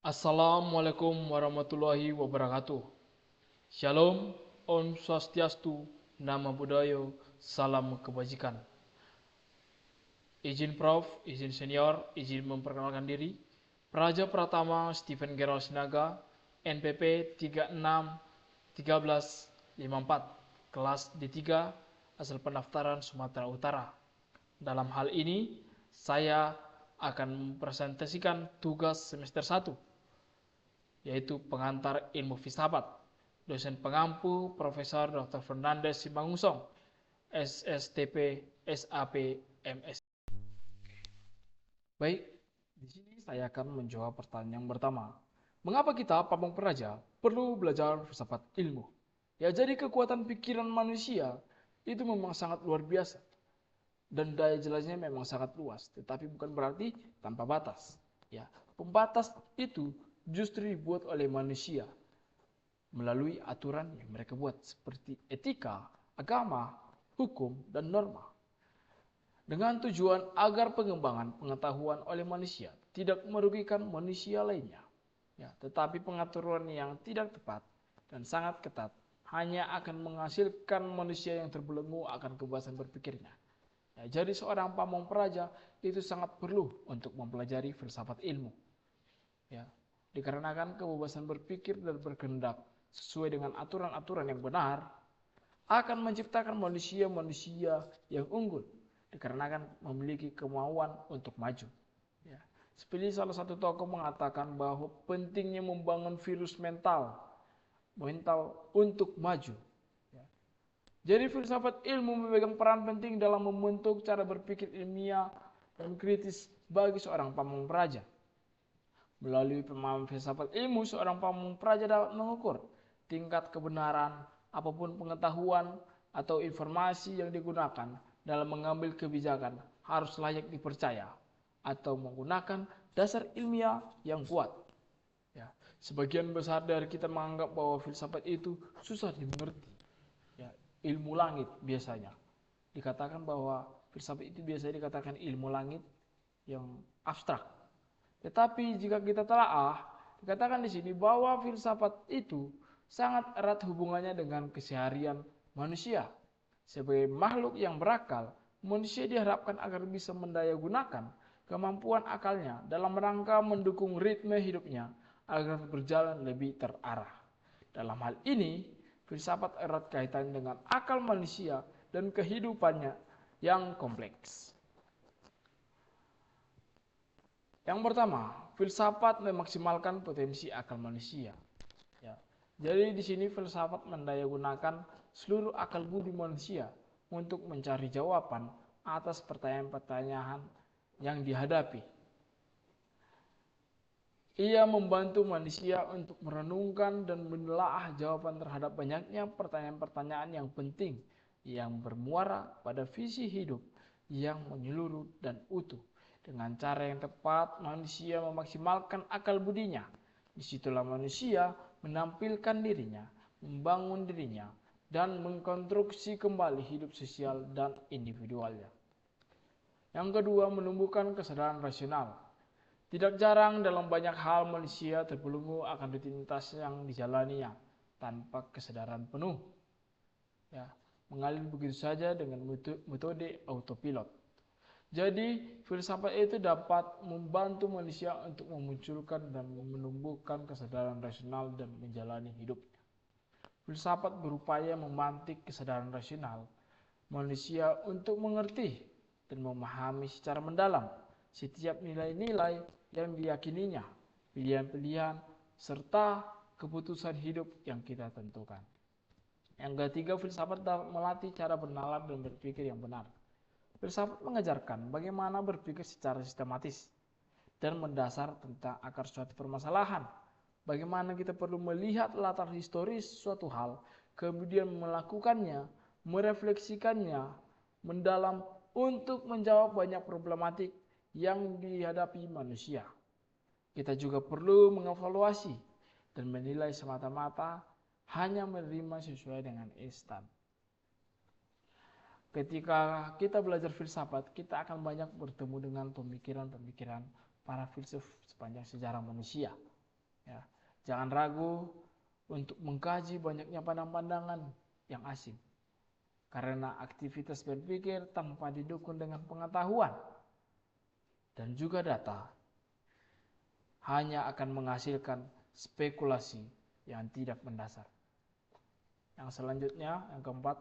Assalamualaikum warahmatullahi wabarakatuh. Shalom, Om Swastiastu, Nama Budaya, Salam Kebajikan. Izin Prof, izin Senior, izin memperkenalkan diri. Praja Pratama Stephen Gerald Sinaga, NPP 361354, kelas D3, asal pendaftaran Sumatera Utara. Dalam hal ini, saya akan mempresentasikan tugas semester 1, yaitu pengantar ilmu filsafat, dosen pengampu Profesor Dr. Fernandes Simangunsong, SSTP, SAP, MS. Baik, di sini saya akan menjawab pertanyaan yang pertama. Mengapa kita, Pamong Praja, perlu belajar filsafat ilmu? Ya, jadi kekuatan pikiran manusia itu memang sangat luar biasa. Dan daya jelasnya memang sangat luas, tetapi bukan berarti tanpa batas. Ya, pembatas itu justru dibuat oleh manusia melalui aturan yang mereka buat seperti etika, agama, hukum, dan norma. Dengan tujuan agar pengembangan pengetahuan oleh manusia tidak merugikan manusia lainnya. Ya, tetapi pengaturan yang tidak tepat dan sangat ketat hanya akan menghasilkan manusia yang terbelenggu akan kebebasan berpikirnya. Ya, jadi seorang pamong praja itu sangat perlu untuk mempelajari filsafat ilmu. Ya, dikarenakan kebebasan berpikir dan berkehendak sesuai dengan aturan-aturan yang benar akan menciptakan manusia-manusia yang unggul dikarenakan memiliki kemauan untuk maju. Ya. Seperti salah satu tokoh mengatakan bahwa pentingnya membangun virus mental untuk maju. Ya. Jadi filsafat ilmu memegang peran penting dalam membentuk cara berpikir ilmiah dan kritis bagi seorang pamong praja. Melalui pemahaman filsafat ilmu, seorang pamong praja dapat mengukur tingkat kebenaran apapun pengetahuan atau informasi yang digunakan dalam mengambil kebijakan harus layak dipercaya atau menggunakan dasar ilmiah yang kuat. Ya, sebagian besar dari kita menganggap bahwa filsafat itu susah dimengerti. Ya, ilmu langit biasanya dikatakan bahwa filsafat itu biasanya dikatakan ilmu langit yang abstrak. Tetapi jika kita telaah, dikatakan di sini bahwa filsafat itu sangat erat hubungannya dengan keseharian manusia. Sebagai makhluk yang berakal, manusia diharapkan agar bisa mendayagunakan kemampuan akalnya dalam rangka mendukung ritme hidupnya agar berjalan lebih terarah. Dalam hal ini, filsafat erat kaitan dengan akal manusia dan kehidupannya yang kompleks. Yang pertama, filsafat memaksimalkan potensi akal manusia. Ya. Jadi di sini filsafat mendayagunakan seluruh akal budi manusia untuk mencari jawaban atas pertanyaan-pertanyaan yang dihadapi. Ia membantu manusia untuk merenungkan dan menelaah jawaban terhadap banyaknya pertanyaan-pertanyaan yang penting yang bermuara pada visi hidup yang menyeluruh dan utuh. Dengan cara yang tepat, manusia memaksimalkan akal budinya. Disitulah manusia menampilkan dirinya, membangun dirinya, dan mengkonstruksi kembali hidup sosial dan individualnya. Yang kedua, menumbuhkan kesadaran rasional. Tidak jarang dalam banyak hal manusia terbelenggu akan rutinitas yang dijalaninya tanpa kesadaran penuh. Ya, mengalir begitu saja dengan metode autopilot. Jadi, filsafat itu dapat membantu manusia untuk memunculkan dan menumbuhkan kesadaran rasional dan menjalani hidupnya. Filsafat berupaya memantik kesadaran rasional manusia untuk mengerti dan memahami secara mendalam setiap nilai-nilai yang diyakininya, pilihan-pilihan, serta keputusan hidup yang kita tentukan. Yang ketiga, filsafat dapat melatih cara bernalar dan berpikir yang benar. Filsafat mengajarkan bagaimana berpikir secara sistematis dan mendasar tentang akar suatu permasalahan. Bagaimana kita perlu melihat latar historis suatu hal, kemudian melakukannya, merefleksikannya mendalam untuk menjawab banyak problematik yang dihadapi manusia. Kita juga perlu mengevaluasi dan menilai semata-mata hanya menerima sesuai dengan instan. Ketika kita belajar filsafat, kita akan banyak bertemu dengan pemikiran-pemikiran para filsuf sepanjang sejarah manusia. Ya, jangan ragu untuk mengkaji banyaknya pandangan-pandangan yang asing. Karena aktivitas berpikir tanpa didukung dengan pengetahuan dan juga data hanya akan menghasilkan spekulasi yang tidak mendasar. Yang selanjutnya, yang keempat,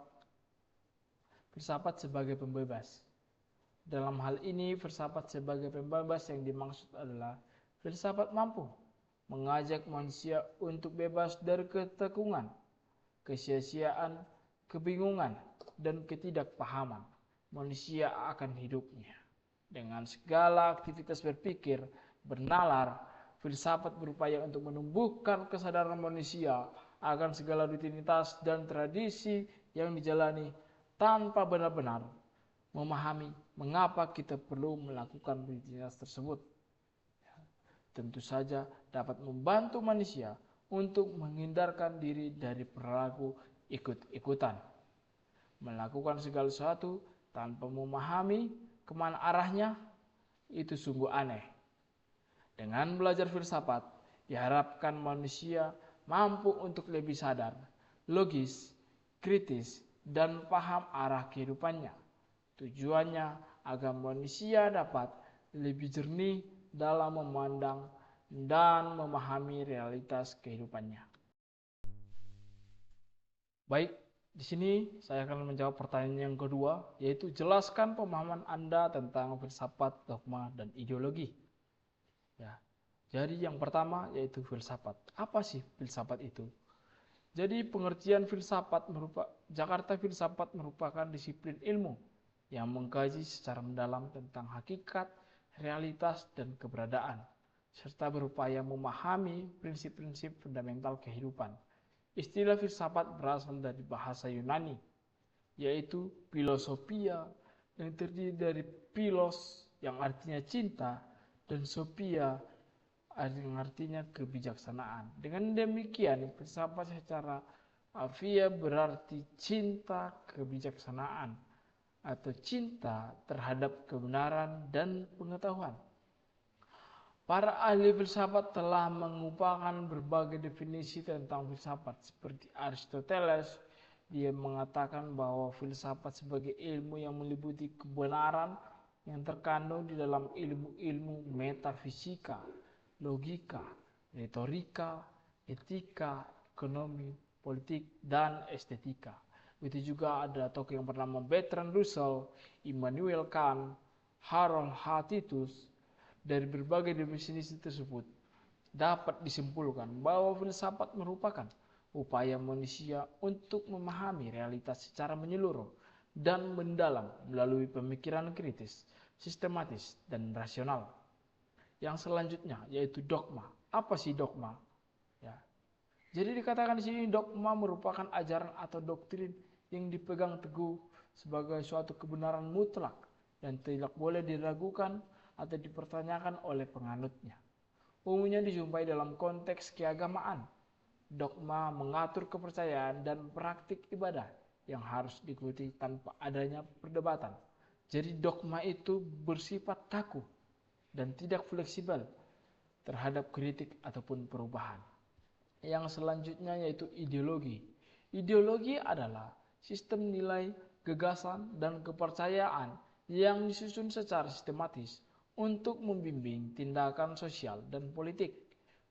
filsafat sebagai pembebas. Dalam hal ini, filsafat sebagai pembebas yang dimaksud adalah filsafat mampu mengajak manusia untuk bebas dari ketekungan, kesia-siaan, kebingungan, dan ketidakpahaman manusia akan hidupnya. Dengan segala aktivitas berpikir, bernalar, filsafat berupaya untuk menumbuhkan kesadaran manusia akan segala rutinitas dan tradisi yang dijalani tanpa benar-benar memahami mengapa kita perlu melakukan rutinitas tersebut. Tentu saja dapat membantu manusia untuk menghindarkan diri dari perilaku ikut-ikutan. Melakukan segala sesuatu tanpa memahami kemana arahnya itu sungguh aneh. Dengan belajar filsafat, diharapkan manusia mampu untuk lebih sadar, logis, kritis, dan paham arah kehidupannya. Tujuannya agar manusia dapat lebih jernih dalam memandang dan memahami realitas kehidupannya. Baik, di sini saya akan menjawab pertanyaan yang kedua, yaitu jelaskan pemahaman Anda tentang filsafat, dogma, dan ideologi. Ya, jadi yang pertama yaitu filsafat. Apa sih filsafat itu? Jadi pengertian Jakarta filsafat merupakan disiplin ilmu yang mengkaji secara mendalam tentang hakikat, realitas, dan keberadaan, serta berupaya memahami prinsip-prinsip fundamental kehidupan. Istilah filsafat berasal dari bahasa Yunani, yaitu philosophia, yang terdiri dari philos yang artinya cinta dan sophia yang artinya kebijaksanaan. Dengan demikian, filsafat secara harfiah berarti cinta kebijaksanaan atau cinta terhadap kebenaran dan pengetahuan. Para ahli filsafat telah mengupakan berbagai definisi tentang filsafat. Seperti Aristoteles, dia mengatakan bahwa filsafat sebagai ilmu yang meliputi kebenaran yang terkandung di dalam ilmu-ilmu metafisika, logika, retorika, etika, ekonomi, politik, dan estetika. Begitu juga ada tokoh yang bernama Bertrand Russell, Immanuel Kant, Harold H. Titus. Dari berbagai definisi tersebut dapat disimpulkan bahwa filsafat merupakan upaya manusia untuk memahami realitas secara menyeluruh dan mendalam melalui pemikiran kritis, sistematis, dan rasional. Yang selanjutnya yaitu dogma. Apa sih dogma? Ya. Jadi dikatakan di sini dogma merupakan ajaran atau doktrin yang dipegang teguh sebagai suatu kebenaran mutlak dan tidak boleh diragukan atau dipertanyakan oleh penganutnya. Umumnya dijumpai dalam konteks keagamaan. Dogma mengatur kepercayaan dan praktik ibadah yang harus diikuti tanpa adanya perdebatan. Jadi dogma itu bersifat kaku dan tidak fleksibel terhadap kritik ataupun perubahan. Yang selanjutnya yaitu ideologi. Ideologi adalah sistem nilai, gagasan, dan kepercayaan yang disusun secara sistematis untuk membimbing tindakan sosial dan politik.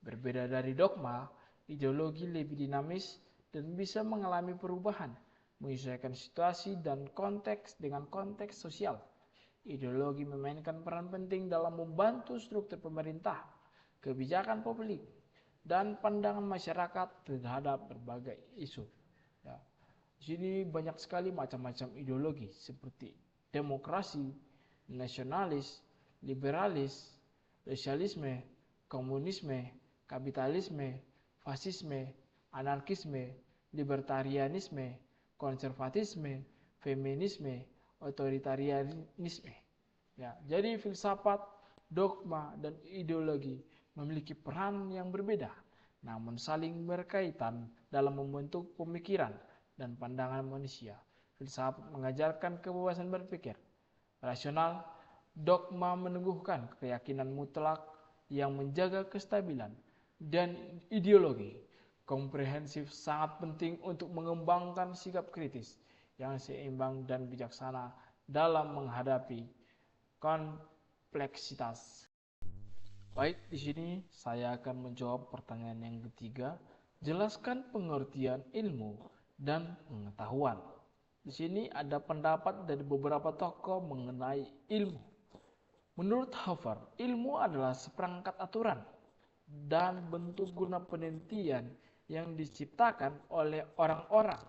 Berbeda dari dogma, ideologi lebih dinamis dan bisa mengalami perubahan, menyesuaikan situasi dan konteks dengan konteks sosial. Ideologi memainkan peran penting dalam membantu struktur pemerintah, kebijakan publik, dan pandangan masyarakat terhadap berbagai isu. Ya. Di sini banyak sekali macam-macam ideologi seperti demokrasi, nasionalis, liberalis, sosialisme, komunisme, kapitalisme, fasisme, anarkisme, libertarianisme, konservatisme, feminisme, otoritarianisme. Ya, jadi filsafat, dogma, dan ideologi memiliki peran yang berbeda, namun saling berkaitan dalam membentuk pemikiran dan pandangan manusia. Filsafat mengajarkan kebebasan berpikir rasional, dogma meneguhkan keyakinan mutlak yang menjaga kestabilan dan ideologi. Komprehensif sangat penting untuk mengembangkan sikap kritis yang seimbang dan bijaksana dalam menghadapi kompleksitas. Baik, di sini saya akan menjawab pertanyaan yang ketiga. Jelaskan pengertian ilmu dan pengetahuan. Di sini ada pendapat dari beberapa tokoh mengenai ilmu. Menurut Harvard, ilmu adalah seperangkat aturan dan bentuk guna penelitian yang diciptakan oleh orang-orang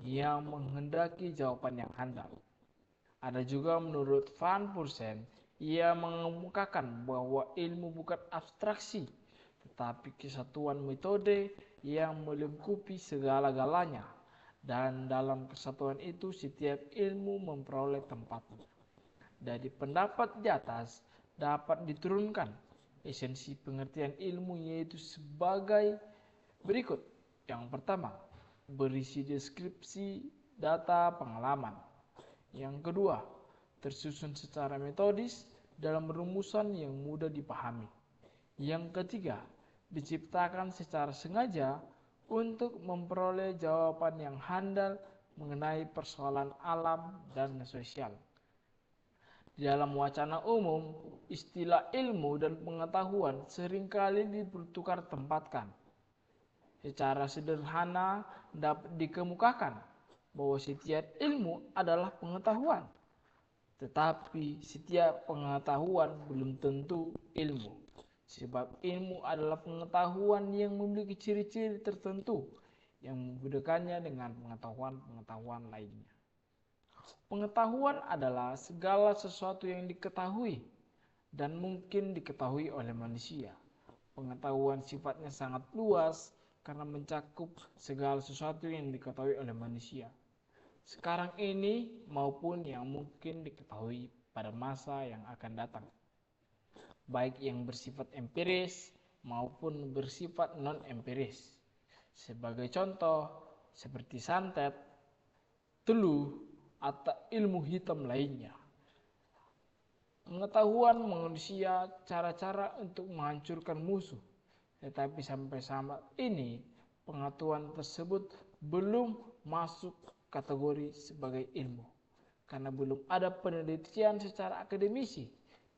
yang menghendaki jawaban yang handal. Ada juga menurut Van Pursen, ia mengemukakan bahwa ilmu bukan abstraksi, tetapi kesatuan metode yang melingkupi segala-galanya. Dan dalam kesatuan itu setiap ilmu memperoleh tempatnya. Dari pendapat di atas dapat diturunkan esensi pengertian ilmu yaitu sebagai berikut. Yang pertama, berisi deskripsi data pengalaman. Yang kedua, tersusun secara metodis dalam rumusan yang mudah dipahami. Yang ketiga, diciptakan secara sengaja untuk memperoleh jawaban yang handal mengenai persoalan alam dan sosial. Di dalam wacana umum, istilah ilmu dan pengetahuan seringkali dipertukar tempatkan. Secara sederhana dapat dikemukakan bahwa setiap ilmu adalah pengetahuan, tetapi setiap pengetahuan belum tentu ilmu. Sebab ilmu adalah pengetahuan yang memiliki ciri-ciri tertentu yang membedakannya dengan pengetahuan-pengetahuan lainnya. Pengetahuan adalah segala sesuatu yang diketahui dan mungkin diketahui oleh manusia. Pengetahuan sifatnya sangat luas karena mencakup segala sesuatu yang diketahui oleh manusia sekarang ini maupun yang mungkin diketahui pada masa yang akan datang, baik yang bersifat empiris maupun bersifat non-empiris. Sebagai contoh, seperti santet, teluh, atau ilmu hitam lainnya. Pengetahuan manusia cara-cara untuk menghancurkan musuh, tetapi sampai saat ini pengetahuan tersebut belum masuk kategori sebagai ilmu, karena belum ada penelitian secara akademisi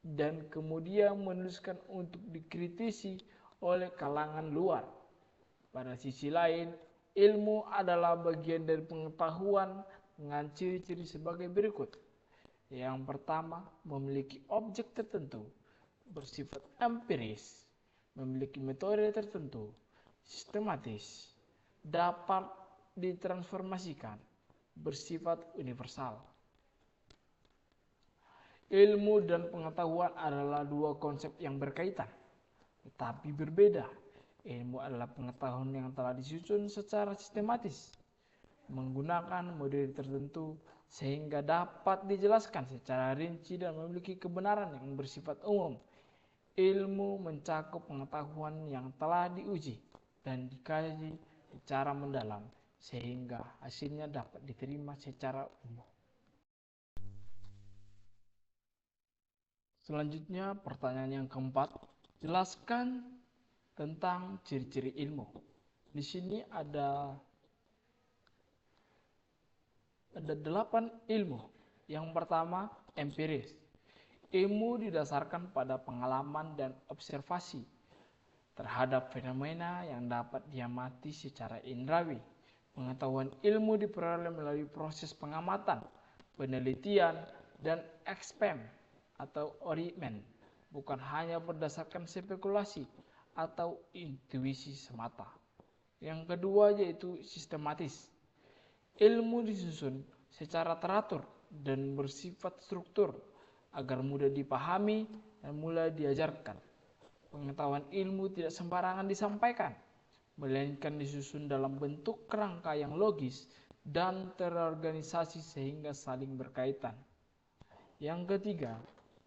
dan kemudian menuliskan untuk dikritisi oleh kalangan luar. Pada sisi lain, ilmu adalah bagian dari pengetahuan dengan ciri-ciri sebagai berikut. Yang pertama, memiliki objek tertentu, bersifat empiris, memiliki metode tertentu, sistematis, dapat ditransformasikan, bersifat universal. Ilmu dan pengetahuan adalah dua konsep yang berkaitan, tetapi berbeda. Ilmu adalah pengetahuan yang telah disusun secara sistematis, menggunakan model tertentu sehingga dapat dijelaskan secara rinci dan memiliki kebenaran yang bersifat umum. Ilmu mencakup pengetahuan yang telah diuji dan dikaji secara mendalam sehingga hasilnya dapat diterima secara umum. Selanjutnya pertanyaan yang keempat, jelaskan tentang ciri-ciri ilmu. Di sini ada 8 ilmu. Yang pertama, empiris. Ilmu didasarkan pada pengalaman dan observasi terhadap fenomena yang dapat diamati secara indrawi. Pengetahuan ilmu diperoleh melalui proses pengamatan, penelitian, dan eksperimen atau eksperimen, bukan hanya berdasarkan spekulasi atau intuisi semata. Yang kedua yaitu sistematis. Ilmu disusun secara teratur dan bersifat struktur agar mudah dipahami dan mudah diajarkan. Pengetahuan ilmu tidak sembarangan disampaikan, melainkan disusun dalam bentuk kerangka yang logis dan terorganisasi sehingga saling berkaitan. Yang ketiga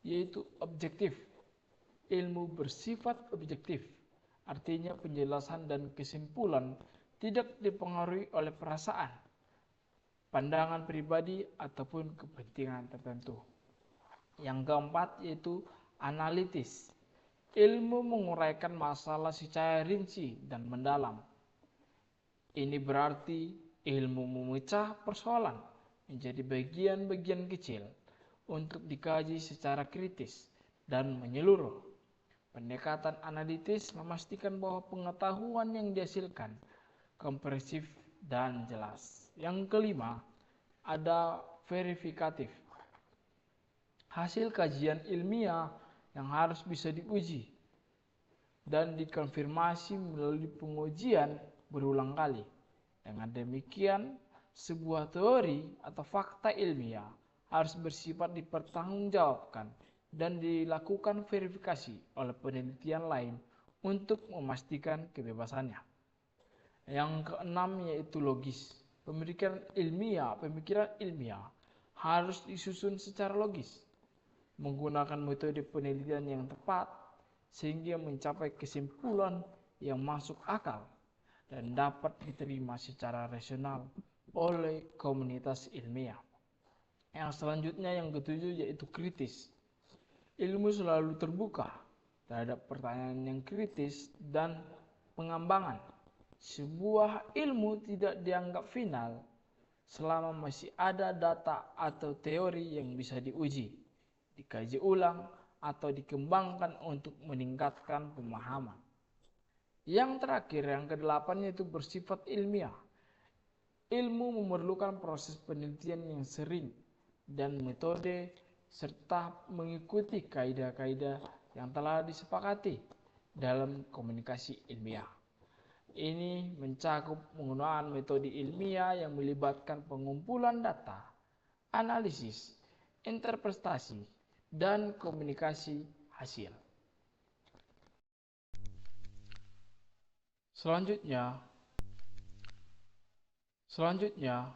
yaitu objektif. Ilmu bersifat objektif, artinya penjelasan dan kesimpulan tidak dipengaruhi oleh perasaan, pandangan pribadi ataupun kepentingan tertentu. Yang keempat yaitu analitis. Ilmu menguraikan masalah secara rinci dan mendalam. Ini berarti ilmu memecah persoalan menjadi bagian-bagian kecil untuk dikaji secara kritis dan menyeluruh. Pendekatan analitis memastikan bahwa pengetahuan yang dihasilkan komprehensif dan jelas. Yang kelima, ada verifikatif. Hasil kajian ilmiah yang harus bisa diuji dan dikonfirmasi melalui pengujian berulang kali. Dengan demikian, sebuah teori atau fakta ilmiah harus bersifat dipertanggungjawabkan dan dilakukan verifikasi oleh penelitian lain untuk memastikan kebebasannya. Yang keenam yaitu logis. Pemikiran ilmiah harus disusun secara logis, menggunakan metode penelitian yang tepat sehingga mencapai kesimpulan yang masuk akal dan dapat diterima secara rasional oleh komunitas ilmiah. Yang selanjutnya yang ketujuh yaitu kritis. Ilmu selalu terbuka terhadap pertanyaan yang kritis dan pengembangan. Sebuah ilmu tidak dianggap final selama masih ada data atau teori yang bisa diuji, dikaji ulang, atau dikembangkan untuk meningkatkan pemahaman. Yang terakhir, yang kedelapan yaitu bersifat ilmiah. Ilmu memerlukan proses penelitian yang sering dan metode serta mengikuti kaidah-kaidah yang telah disepakati dalam komunikasi ilmiah. Ini mencakup penggunaan metode ilmiah yang melibatkan pengumpulan data, analisis, interpretasi, dan komunikasi hasil. Selanjutnya,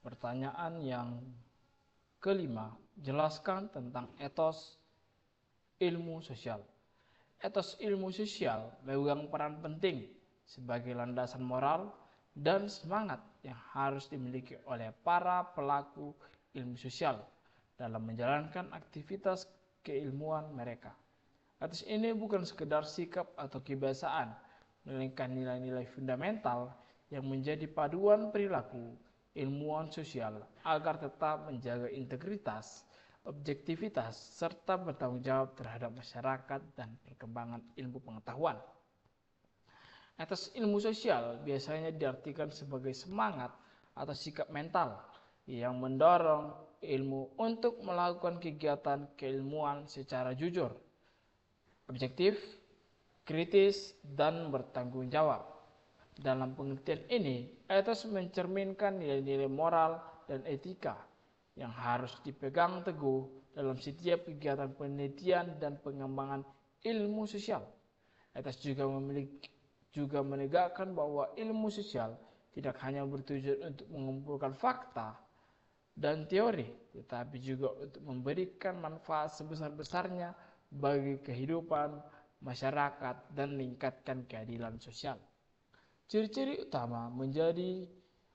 pertanyaan yang kelima, jelaskan tentang etos ilmu sosial. Etos ilmu sosial memegang peran penting sebagai landasan moral dan semangat yang harus dimiliki oleh para pelaku ilmu sosial dalam menjalankan aktivitas keilmuan mereka. Etos ini bukan sekedar sikap atau kebiasaan, melainkan nilai-nilai fundamental yang menjadi paduan perilaku ilmuwan sosial agar tetap menjaga integritas, objektivitas, serta bertanggung jawab terhadap masyarakat dan perkembangan ilmu pengetahuan. Etos ilmu sosial biasanya diartikan sebagai semangat atau sikap mental yang mendorong ilmu untuk melakukan kegiatan keilmuan secara jujur, objektif, kritis, dan bertanggung jawab. Dalam pengertian ini, etos mencerminkan nilai-nilai moral dan etika yang harus dipegang teguh dalam setiap kegiatan penelitian dan pengembangan ilmu sosial. Etos juga menegakkan bahwa ilmu sosial tidak hanya bertujuan untuk mengumpulkan fakta dan teori, tetapi juga untuk memberikan manfaat sebesar-besarnya bagi kehidupan masyarakat dan meningkatkan keadilan sosial. Ciri-ciri utama menjadi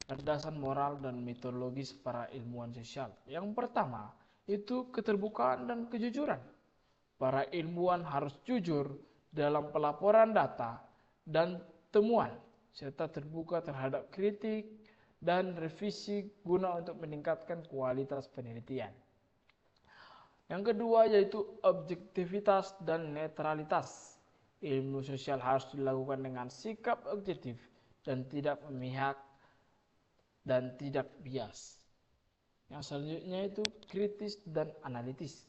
landasan moral dan metodologis para ilmuwan sosial. Yang pertama, itu keterbukaan dan kejujuran. Para ilmuwan harus jujur dalam pelaporan data dan temuan, serta terbuka terhadap kritik dan revisi guna untuk meningkatkan kualitas penelitian. Yang kedua yaitu objektivitas dan netralitas. Ilmu sosial harus dilakukan dengan sikap objektif dan tidak memihak dan tidak bias. Yang selanjutnya itu kritis dan analitis.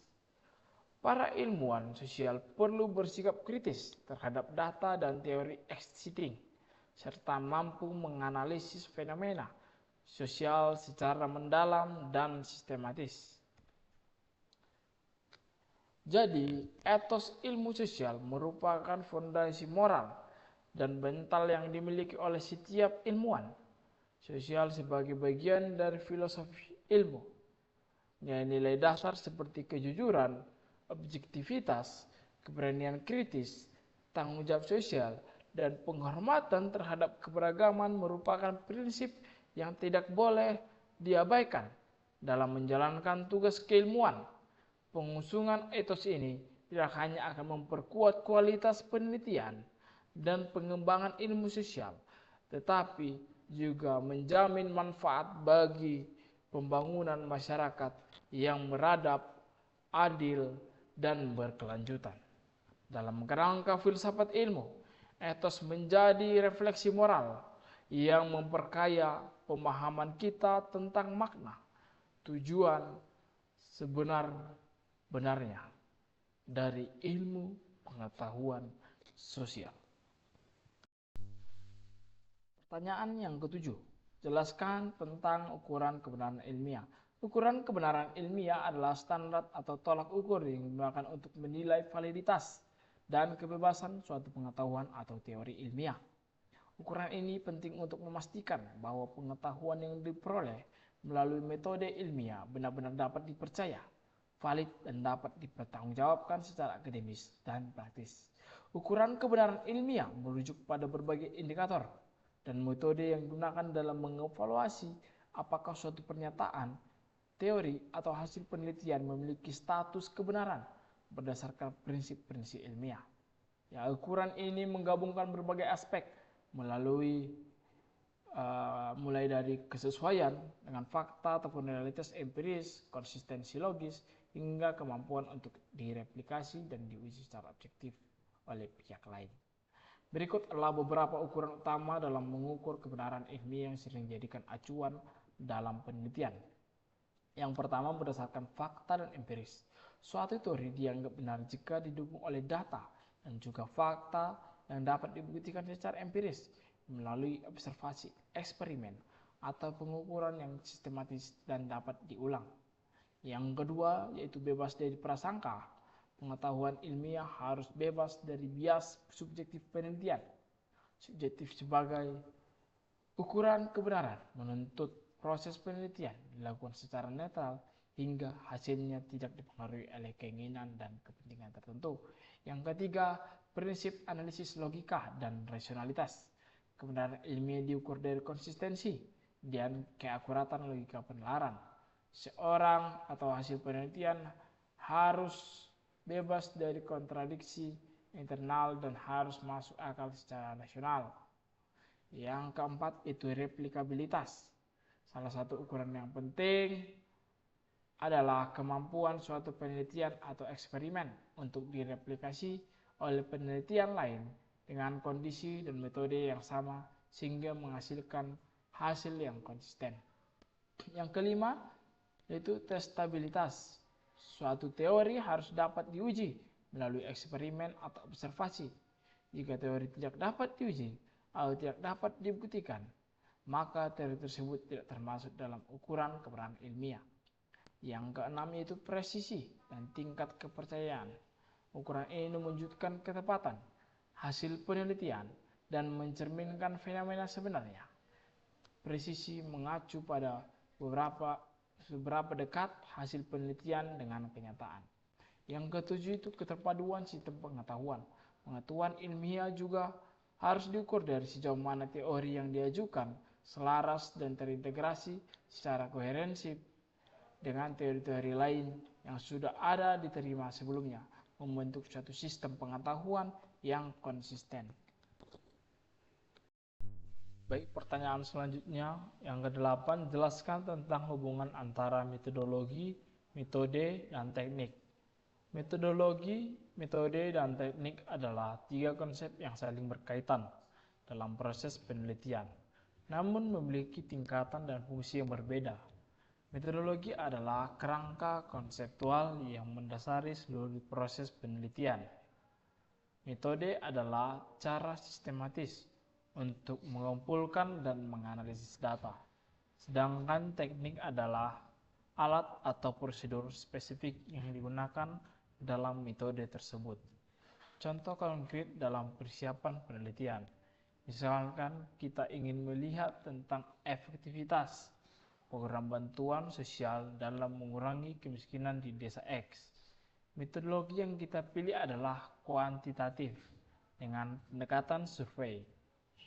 Para ilmuwan sosial perlu bersikap kritis terhadap data dan teori existing, serta mampu menganalisis fenomena sosial secara mendalam dan sistematis. Jadi, etos ilmu sosial merupakan fondasi moral dan mental yang dimiliki oleh setiap ilmuwan sosial sebagai bagian dari filosofi ilmu. Nilai-nilai dasar seperti kejujuran, objektivitas, keberanian kritis, tanggung jawab sosial, dan penghormatan terhadap keberagaman merupakan prinsip yang tidak boleh diabaikan dalam menjalankan tugas keilmuan. Pengusungan etos ini tidak hanya akan memperkuat kualitas penelitian dan pengembangan ilmu sosial, tetapi juga menjamin manfaat bagi pembangunan masyarakat yang beradab, adil, dan berkelanjutan. Dalam kerangka filsafat ilmu, etos menjadi refleksi moral yang memperkaya pemahaman kita tentang makna, tujuan sebenar-benarnya dari ilmu pengetahuan sosial. Pertanyaan yang ketujuh, jelaskan tentang ukuran kebenaran ilmiah. Ukuran kebenaran ilmiah adalah standar atau tolak ukur yang digunakan untuk menilai validitas dan kebebasan suatu pengetahuan atau teori ilmiah. Ukuran ini penting untuk memastikan bahwa pengetahuan yang diperoleh melalui metode ilmiah benar-benar dapat dipercaya, valid, dan dapat dipertanggungjawabkan secara akademis dan praktis. Ukuran kebenaran ilmiah merujuk pada berbagai indikator dan metode yang digunakan dalam mengevaluasi apakah suatu pernyataan, teori, atau hasil penelitian memiliki status kebenaran berdasarkan prinsip-prinsip ilmiah. Ya, ukuran ini menggabungkan berbagai aspek mulai dari kesesuaian dengan fakta ataupun realitas empiris, konsistensi logis, hingga kemampuan untuk direplikasi dan diuji secara objektif oleh pihak lain. Berikut adalah beberapa ukuran utama dalam mengukur kebenaran ilmiah yang sering dijadikan acuan dalam penelitian. Yang pertama, berdasarkan fakta dan empiris. Suatu teori dianggap benar jika didukung oleh data dan juga fakta yang dapat dibuktikan secara empiris melalui observasi, eksperimen, atau pengukuran yang sistematis dan dapat diulang. Yang kedua, yaitu bebas dari prasangka. Pengetahuan ilmiah harus bebas dari bias subjektif penelitian. Subjektif sebagai ukuran kebenaran menuntut proses penelitian dilakukan secara netral hingga hasilnya tidak dipengaruhi oleh keinginan dan kepentingan tertentu. Yang ketiga, prinsip analisis logika dan rasionalitas. Kebenaran ilmiah diukur dari konsistensi dan keakuratan logika penalaran. Seorang atau hasil penelitian harus bebas dari kontradiksi internal dan harus masuk akal secara nasional. Yang keempat itu replikabilitas. Salah satu ukuran yang penting adalah kemampuan suatu penelitian atau eksperimen untuk direplikasi oleh penelitian lain dengan kondisi dan metode yang sama sehingga menghasilkan hasil yang konsisten. Yang kelima yaitu testabilitas. Suatu teori harus dapat diuji melalui eksperimen atau observasi. Jika teori tidak dapat diuji atau tidak dapat dibuktikan, maka teori tersebut tidak termasuk dalam ukuran kebenaran ilmiah. Yang keenam yaitu presisi dan tingkat kepercayaan. Ukuran ini menunjukkan ketepatan hasil penelitian dan mencerminkan fenomena sebenarnya. Presisi mengacu pada seberapa dekat hasil penelitian dengan kenyataan. Yang ketujuh itu keterpaduan sistem pengetahuan. Pengetahuan ilmiah juga harus diukur dari sejauh mana teori yang diajukan selaras dan terintegrasi secara koherensif dengan teori-teori lain yang sudah ada diterima sebelumnya, membentuk suatu sistem pengetahuan yang konsisten. Baik, pertanyaan selanjutnya yang ke-8, jelaskan tentang hubungan antara metodologi, metode, dan teknik. Metodologi, metode, dan teknik adalah tiga konsep yang saling berkaitan dalam proses penelitian, namun memiliki tingkatan dan fungsi yang berbeda. Metodologi adalah kerangka konseptual yang mendasari seluruh proses penelitian. Metode adalah cara sistematis untuk mengumpulkan dan menganalisis data. Sedangkan teknik adalah alat atau prosedur spesifik yang digunakan dalam metode tersebut. Contoh konkret dalam persiapan penelitian. Misalkan kita ingin melihat tentang efektivitas program bantuan sosial dalam mengurangi kemiskinan di desa X. Metodologi yang kita pilih adalah kuantitatif dengan pendekatan survei.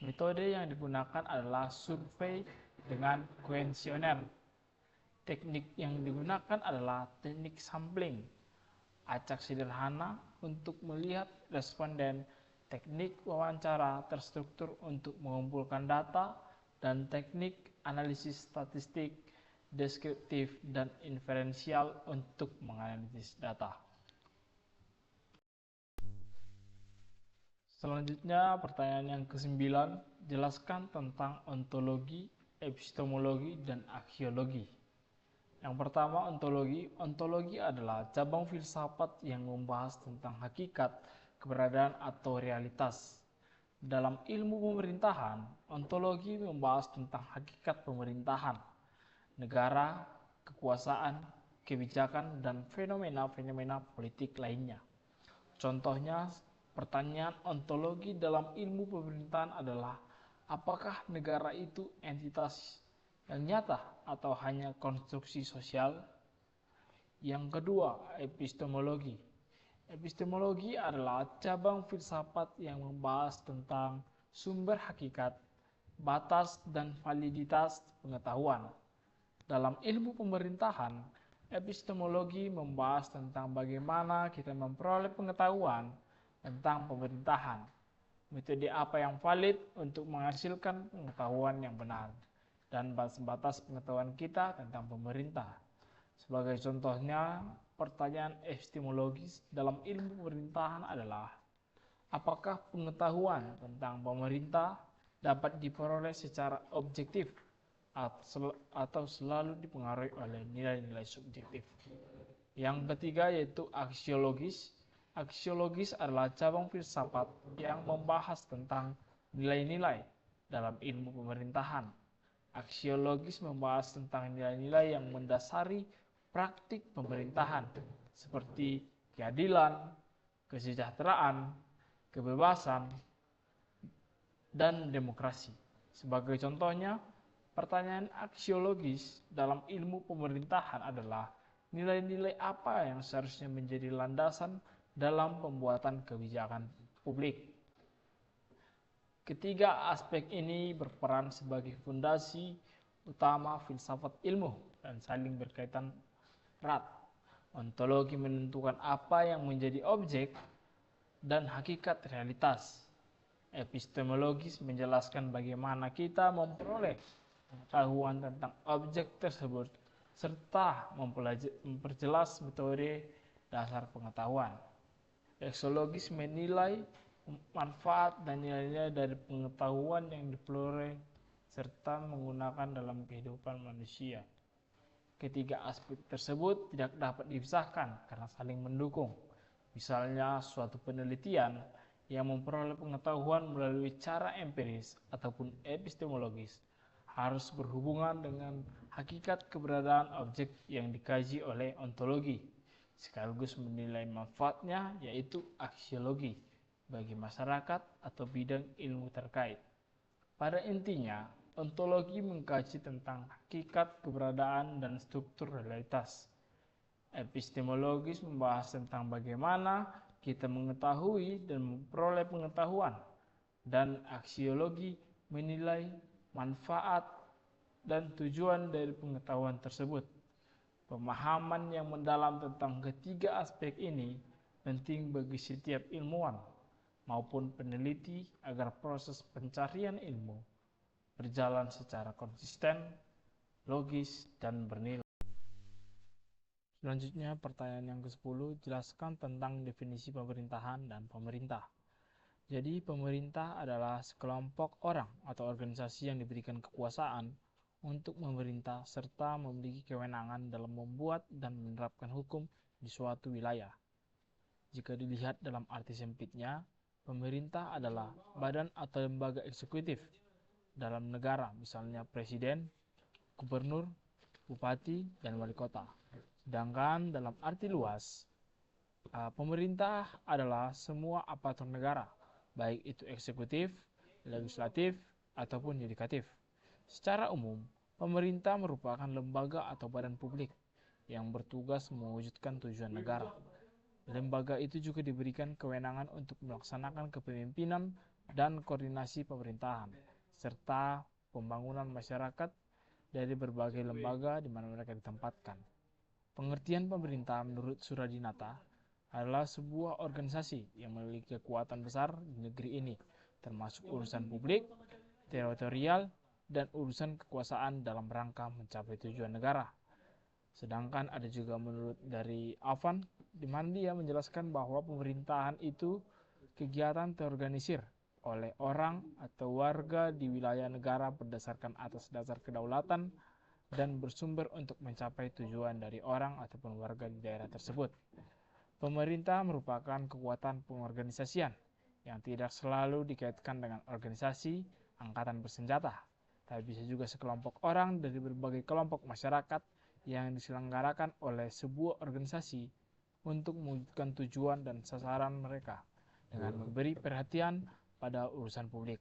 Metode yang digunakan adalah survei dengan kuesioner. Teknik yang digunakan adalah teknik sampling acak sederhana untuk melihat responden, teknik wawancara terstruktur untuk mengumpulkan data, dan teknik analisis statistik, deskriptif, dan inferensial untuk menganalisis data. Selanjutnya, pertanyaan yang ke-9, jelaskan tentang ontologi, epistemologi, dan aksiologi. Yang pertama, ontologi. Ontologi adalah cabang filsafat yang membahas tentang hakikat, keberadaan, atau realitas. Dalam ilmu pemerintahan, ontologi membahas tentang hakikat pemerintahan, negara, kekuasaan, kebijakan, dan fenomena-fenomena politik lainnya. Contohnya, pertanyaan ontologi dalam ilmu pemerintahan adalah, apakah negara itu entitas yang nyata atau hanya konstruksi sosial? Yang kedua, epistemologi. Epistemologi adalah cabang filsafat yang membahas tentang sumber hakikat, batas, dan validitas pengetahuan. Dalam ilmu pemerintahan, epistemologi membahas tentang bagaimana kita memperoleh pengetahuan tentang pemerintahan, metode apa yang valid untuk menghasilkan pengetahuan yang benar, dan batas-batas pengetahuan kita tentang pemerintah. Sebagai contohnya, pertanyaan epistemologis dalam ilmu pemerintahan adalah, apakah pengetahuan tentang pemerintah dapat diperoleh secara objektif atau selalu dipengaruhi oleh nilai-nilai subjektif? Yang ketiga yaitu aksiologis. Aksiologis adalah cabang filsafat yang membahas tentang nilai-nilai dalam ilmu pemerintahan. Aksiologis membahas tentang nilai-nilai yang mendasari praktik pemerintahan seperti keadilan, kesejahteraan, kebebasan, dan demokrasi. Sebagai contohnya, pertanyaan aksiologis dalam ilmu pemerintahan adalah, nilai-nilai apa yang seharusnya menjadi landasan dalam pembuatan kebijakan publik? Ketiga aspek ini berperan sebagai fondasi utama filsafat ilmu dan saling berkaitan erat. Ontologi menentukan apa yang menjadi objek dan hakikat realitas. Epistemologis menjelaskan bagaimana kita memperoleh pengetahuan tentang objek tersebut serta memperjelas metode dasar pengetahuan. Aksiologis menilai manfaat dan nilai-nilai dari pengetahuan yang diperoleh serta menggunakan dalam kehidupan manusia. Ketiga aspek tersebut tidak dapat dipisahkan karena saling mendukung. Misalnya, suatu penelitian yang memperoleh pengetahuan melalui cara empiris ataupun epistemologis harus berhubungan dengan hakikat keberadaan objek yang dikaji oleh ontologi, sekaligus menilai manfaatnya yaitu aksiologi bagi masyarakat atau bidang ilmu terkait. Pada intinya, ontologi mengkaji tentang hakikat keberadaan dan struktur realitas. Epistemologis membahas tentang bagaimana kita mengetahui dan memperoleh pengetahuan, dan aksiologi menilai manfaat dan tujuan dari pengetahuan tersebut. Pemahaman yang mendalam tentang ketiga aspek ini penting bagi setiap ilmuwan maupun peneliti agar proses pencarian ilmu berjalan secara konsisten, logis, dan bernilai. Selanjutnya, pertanyaan yang ke-10, jelaskan tentang definisi pemerintahan dan pemerintah. Jadi, pemerintah adalah sekelompok orang atau organisasi yang diberikan kekuasaan untuk memerintah serta memiliki kewenangan dalam membuat dan menerapkan hukum di suatu wilayah. Jika dilihat dalam arti sempitnya, pemerintah adalah badan atau lembaga eksekutif dalam negara, misalnya presiden, gubernur, bupati, dan wali kota. Sedangkan dalam arti luas, pemerintah adalah semua aparatur negara, baik itu eksekutif, legislatif, ataupun yudikatif. Secara umum, pemerintah merupakan lembaga atau badan publik yang bertugas mewujudkan tujuan negara. Lembaga itu juga diberikan kewenangan untuk melaksanakan kepemimpinan dan koordinasi pemerintahan, serta pembangunan masyarakat dari berbagai lembaga di mana mereka ditempatkan. Pengertian pemerintah menurut Suradinata adalah sebuah organisasi yang memiliki kekuatan besar di negeri ini, termasuk urusan publik, teritorial, dan urusan kekuasaan dalam rangka mencapai tujuan negara. Sedangkan ada juga menurut dari Avan, di mana dia menjelaskan bahwa pemerintahan itu kegiatan terorganisir oleh orang atau warga di wilayah negara berdasarkan atas dasar kedaulatan dan bersumber untuk mencapai tujuan dari orang ataupun warga di daerah tersebut. Pemerintah merupakan kekuatan pengorganisasian yang tidak selalu dikaitkan dengan organisasi angkatan bersenjata, tapi bisa juga sekelompok orang dari berbagai kelompok masyarakat yang diselenggarakan oleh sebuah organisasi untuk mewujudkan tujuan dan sasaran mereka dengan memberi perhatian pada urusan publik.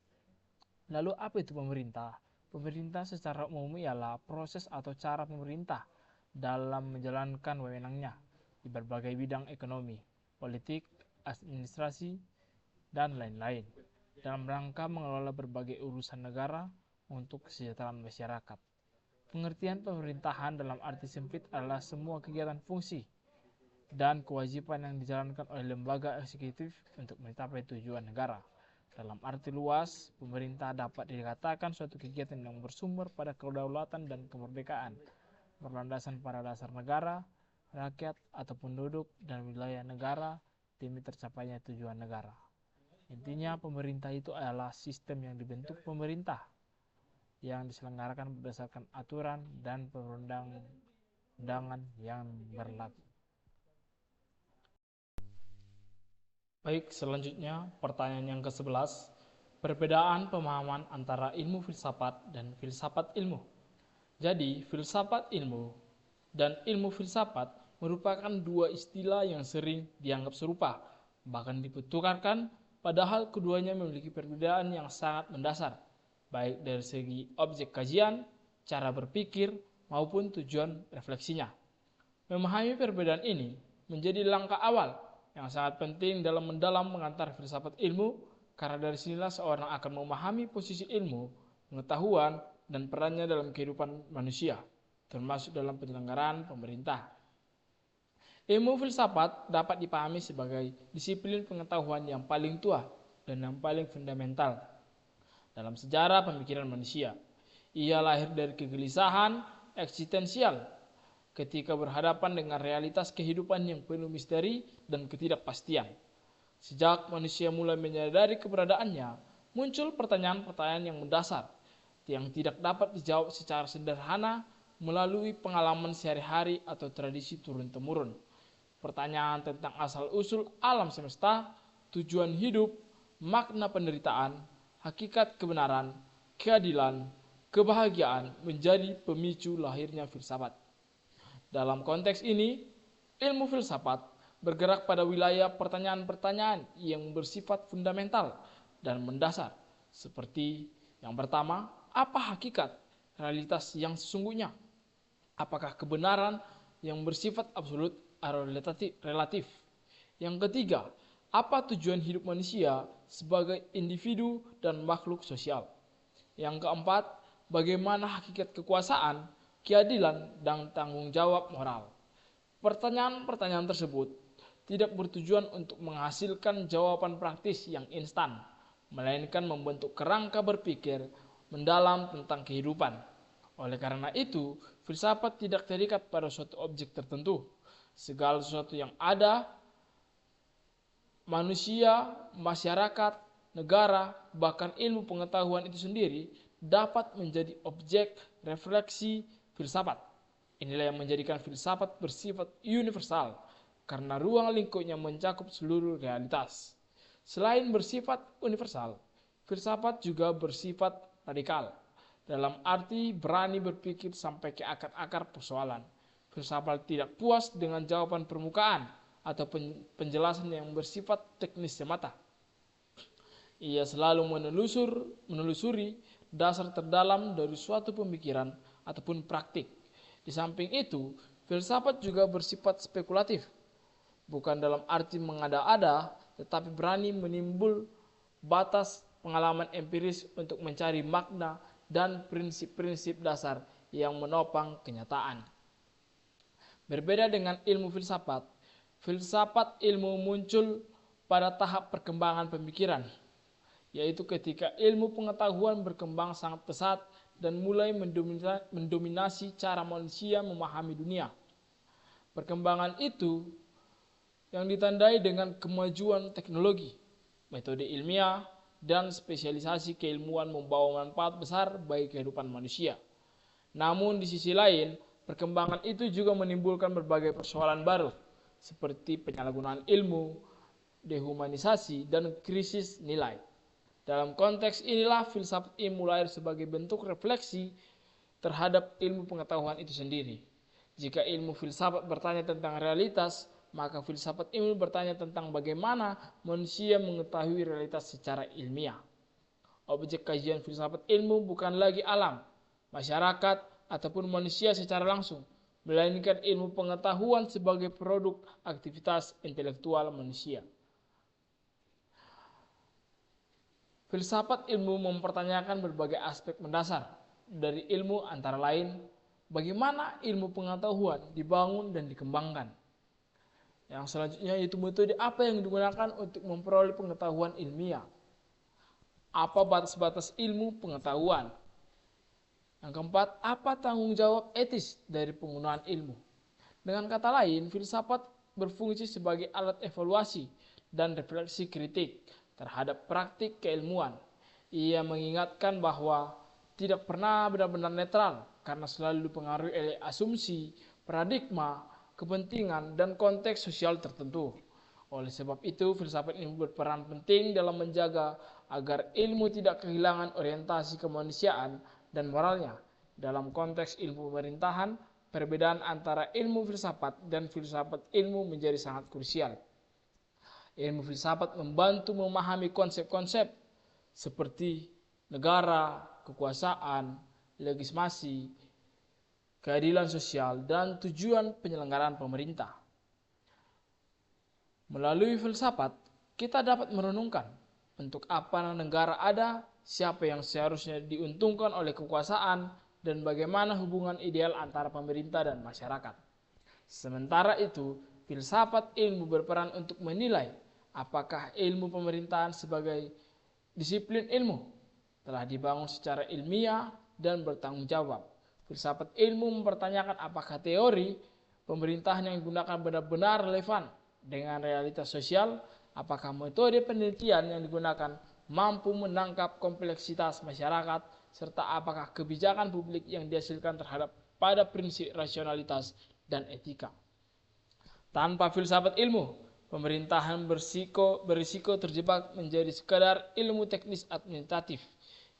Lalu apa itu pemerintah? Pemerintah secara umum ialah proses atau cara pemerintah dalam menjalankan wewenangnya di berbagai bidang ekonomi, politik, administrasi, dan lain-lain dalam rangka mengelola berbagai urusan negara untuk kesejahteraan masyarakat. Pengertian pemerintahan dalam arti sempit adalah semua kegiatan fungsi dan kewajiban yang dijalankan oleh lembaga eksekutif untuk mencapai tujuan negara. Dalam arti luas, pemerintah dapat dikatakan suatu kegiatan yang bersumber pada kedaulatan dan kemerdekaan, berlandasan pada dasar negara, rakyat atau penduduk dan wilayah negara demi tercapainya tujuan negara. Intinya pemerintah itu adalah sistem yang dibentuk pemerintah yang diselenggarakan berdasarkan aturan dan perundang-undangan yang berlaku. Baik, selanjutnya pertanyaan yang ke-11. Perbedaan pemahaman antara ilmu filsafat dan filsafat ilmu. Jadi, filsafat ilmu dan ilmu filsafat merupakan dua istilah yang sering dianggap serupa, bahkan dipertukarkan, padahal keduanya memiliki perbedaan yang sangat mendasar, baik dari segi objek kajian, cara berpikir, maupun tujuan refleksinya. Memahami perbedaan ini menjadi langkah awal yang sangat penting dalam mendalam mengantar filsafat ilmu, karena dari sinilah seorang akan memahami posisi ilmu, pengetahuan, dan perannya dalam kehidupan manusia, termasuk dalam penyelenggaraan pemerintah. Ilmu filsafat dapat dipahami sebagai disiplin pengetahuan yang paling tua dan yang paling fundamental dalam sejarah pemikiran manusia. Ia lahir dari kegelisahan eksistensial ketika berhadapan dengan realitas kehidupan yang penuh misteri dan ketidakpastian. Sejak manusia mulai menyadari keberadaannya, muncul pertanyaan-pertanyaan yang mendasar yang tidak dapat dijawab secara sederhana melalui pengalaman sehari-hari atau tradisi turun-temurun. Pertanyaan tentang asal-usul alam semesta, tujuan hidup, makna penderitaan, hakikat kebenaran, keadilan, kebahagiaan menjadi pemicu lahirnya filsafat. Dalam konteks ini, ilmu filsafat bergerak pada wilayah pertanyaan-pertanyaan yang bersifat fundamental dan mendasar, seperti yang pertama, apa hakikat realitas yang sesungguhnya? Apakah kebenaran yang bersifat absolut atau relatif? Yang ketiga, apa tujuan hidup manusia sebagai individu dan makhluk sosial? Yang keempat, bagaimana hakikat kekuasaan, keadilan, dan tanggung jawab moral? Pertanyaan-pertanyaan tersebut tidak bertujuan untuk menghasilkan jawaban praktis yang instan, melainkan membentuk kerangka berpikir mendalam tentang kehidupan. Oleh karena itu, filsafat tidak terikat pada suatu objek tertentu. Segala sesuatu yang ada, manusia, masyarakat, negara, bahkan ilmu pengetahuan itu sendiri dapat menjadi objek refleksi filsafat. Inilah yang menjadikan filsafat bersifat universal, karena ruang lingkupnya mencakup seluruh realitas. Selain bersifat universal, filsafat juga bersifat radikal, dalam arti berani berpikir sampai ke akar-akar persoalan. Filsafat tidak puas dengan jawaban permukaan atau penjelasan yang bersifat teknis semata. Ia selalu menelusuri dasar terdalam dari suatu pemikiran ataupun praktik. Di samping itu, filsafat juga bersifat spekulatif, bukan dalam arti mengada-ada, tetapi berani menimbul batas pengalaman empiris untuk mencari makna dan prinsip-prinsip dasar yang menopang kenyataan. Berbeda dengan ilmu filsafat, filsafat ilmu muncul pada tahap perkembangan pemikiran, yaitu ketika ilmu pengetahuan berkembang sangat pesat dan mulai mendominasi cara manusia memahami dunia. Perkembangan itu yang ditandai dengan kemajuan teknologi, metode ilmiah, dan spesialisasi keilmuan membawa manfaat besar bagi kehidupan manusia. Namun di sisi lain, perkembangan itu juga menimbulkan berbagai persoalan baru, seperti penyalahgunaan ilmu, dehumanisasi, dan krisis nilai. Dalam konteks inilah filsafat ilmu lahir sebagai bentuk refleksi terhadap ilmu pengetahuan itu sendiri. Jika ilmu filsafat bertanya tentang realitas, maka filsafat ilmu bertanya tentang bagaimana manusia mengetahui realitas secara ilmiah. Objek kajian filsafat ilmu bukan lagi alam, masyarakat, ataupun manusia secara langsung, melainkan ilmu pengetahuan sebagai produk aktivitas intelektual manusia. Filsafat ilmu mempertanyakan berbagai aspek mendasar dari ilmu, antara lain bagaimana ilmu pengetahuan dibangun dan dikembangkan. Yang selanjutnya yaitu metode apa yang digunakan untuk memperoleh pengetahuan ilmiah. Apa batas-batas ilmu pengetahuan? Yang keempat, apa tanggung jawab etis dari penggunaan ilmu? Dengan kata lain, filsafat berfungsi sebagai alat evaluasi dan refleksi kritik terhadap praktik keilmuan. Ia mengingatkan bahwa tidak pernah benar-benar netral karena selalu dipengaruhi oleh asumsi, paradigma, kepentingan, dan konteks sosial tertentu. Oleh sebab itu, filsafat ilmu berperan penting dalam menjaga agar ilmu tidak kehilangan orientasi kemanusiaan dan moralnya. Dalam konteks ilmu pemerintahan, perbedaan antara ilmu filsafat dan filsafat ilmu menjadi sangat krusial. Ilmu filsafat membantu memahami konsep-konsep seperti negara, kekuasaan, legitimasi, keadilan sosial, dan tujuan penyelenggaraan pemerintah. Melalui filsafat, kita dapat merenungkan untuk apa negara ada, siapa yang seharusnya diuntungkan oleh kekuasaan, dan bagaimana hubungan ideal antara pemerintah dan masyarakat. Sementara itu, filsafat ilmu berperan untuk menilai apakah ilmu pemerintahan sebagai disiplin ilmu telah dibangun secara ilmiah dan bertanggung jawab. Filsafat ilmu mempertanyakan apakah teori pemerintahan yang digunakan benar-benar relevan dengan realitas sosial, apakah metode penelitian yang digunakan mampu menangkap kompleksitas masyarakat, serta apakah kebijakan publik yang dihasilkan terhadap pada prinsip rasionalitas dan etika. Tanpa filsafat ilmu, pemerintahan berisiko terjebak menjadi sekadar ilmu teknis administratif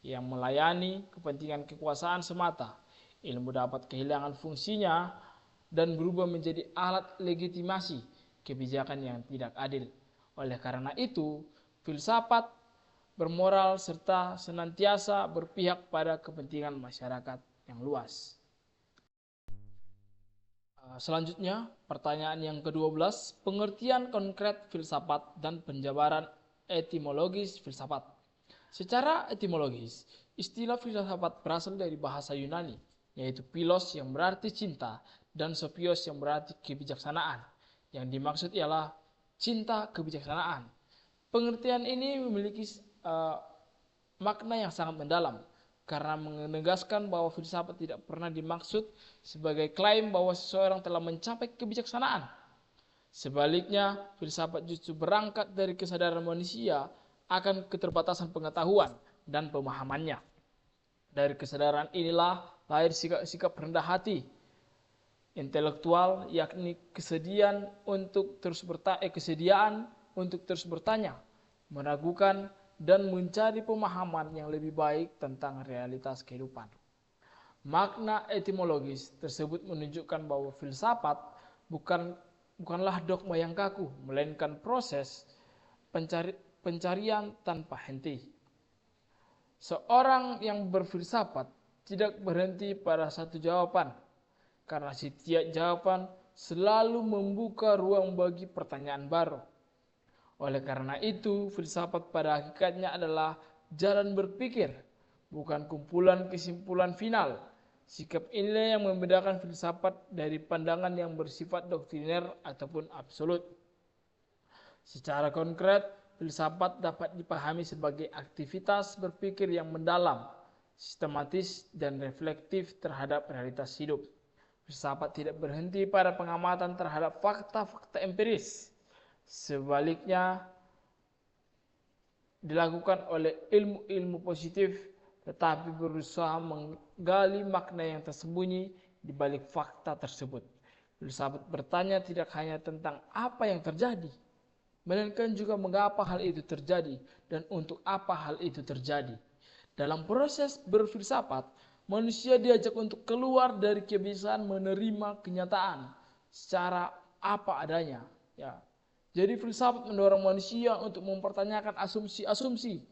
yang melayani kepentingan kekuasaan semata. Ilmu dapat kehilangan fungsinya dan berubah menjadi alat legitimasi kebijakan yang tidak adil. Oleh karena itu, filsafat bermoral serta senantiasa berpihak pada kepentingan masyarakat yang luas. Selanjutnya, pertanyaan yang ke-12, pengertian konkret filsafat dan penjabaran etimologis filsafat. Secara etimologis, istilah filsafat berasal dari bahasa Yunani, yaitu philos yang berarti cinta dan sophios yang berarti kebijaksanaan. Yang dimaksud ialah cinta kebijaksanaan. Pengertian ini memiliki makna yang sangat mendalam, karena menegaskan bahwa filsafat tidak pernah dimaksud sebagai klaim bahwa seseorang telah mencapai kebijaksanaan. Sebaliknya, filsafat justru berangkat dari kesadaran manusia akan keterbatasan pengetahuan dan pemahamannya. Dari kesadaran inilah lahir sikap rendah hati intelektual, yakni kesediaan untuk terus bertanya, meragukan, dan mencari pemahaman yang lebih baik tentang realitas kehidupan. Makna etimologis tersebut menunjukkan bahwa filsafat bukanlah dogma yang kaku, melainkan proses pencarian tanpa henti. Seorang yang berfilsafat tidak berhenti pada satu jawaban, karena setiap jawaban selalu membuka ruang bagi pertanyaan baru. Oleh karena itu, filsafat pada hakikatnya adalah jalan berpikir, bukan kumpulan kesimpulan final. Sikap inilah yang membedakan filsafat dari pandangan yang bersifat doktriner ataupun absolut. Secara konkret, filsafat dapat dipahami sebagai aktivitas berpikir yang mendalam, sistematis, dan reflektif terhadap realitas hidup. Filsafat tidak berhenti pada pengamatan terhadap fakta-fakta empiris. Sebaliknya, dilakukan oleh ilmu-ilmu positif, tetapi berusaha menggali makna yang tersembunyi di balik fakta tersebut. Filsafat bertanya tidak hanya tentang apa yang terjadi, melainkan juga mengapa hal itu terjadi dan untuk apa hal itu terjadi. Dalam proses berfilsafat, manusia diajak untuk keluar dari kebiasaan menerima kenyataan secara apa adanya. Ya. Jadi filsafat mendorong manusia untuk mempertanyakan asumsi-asumsi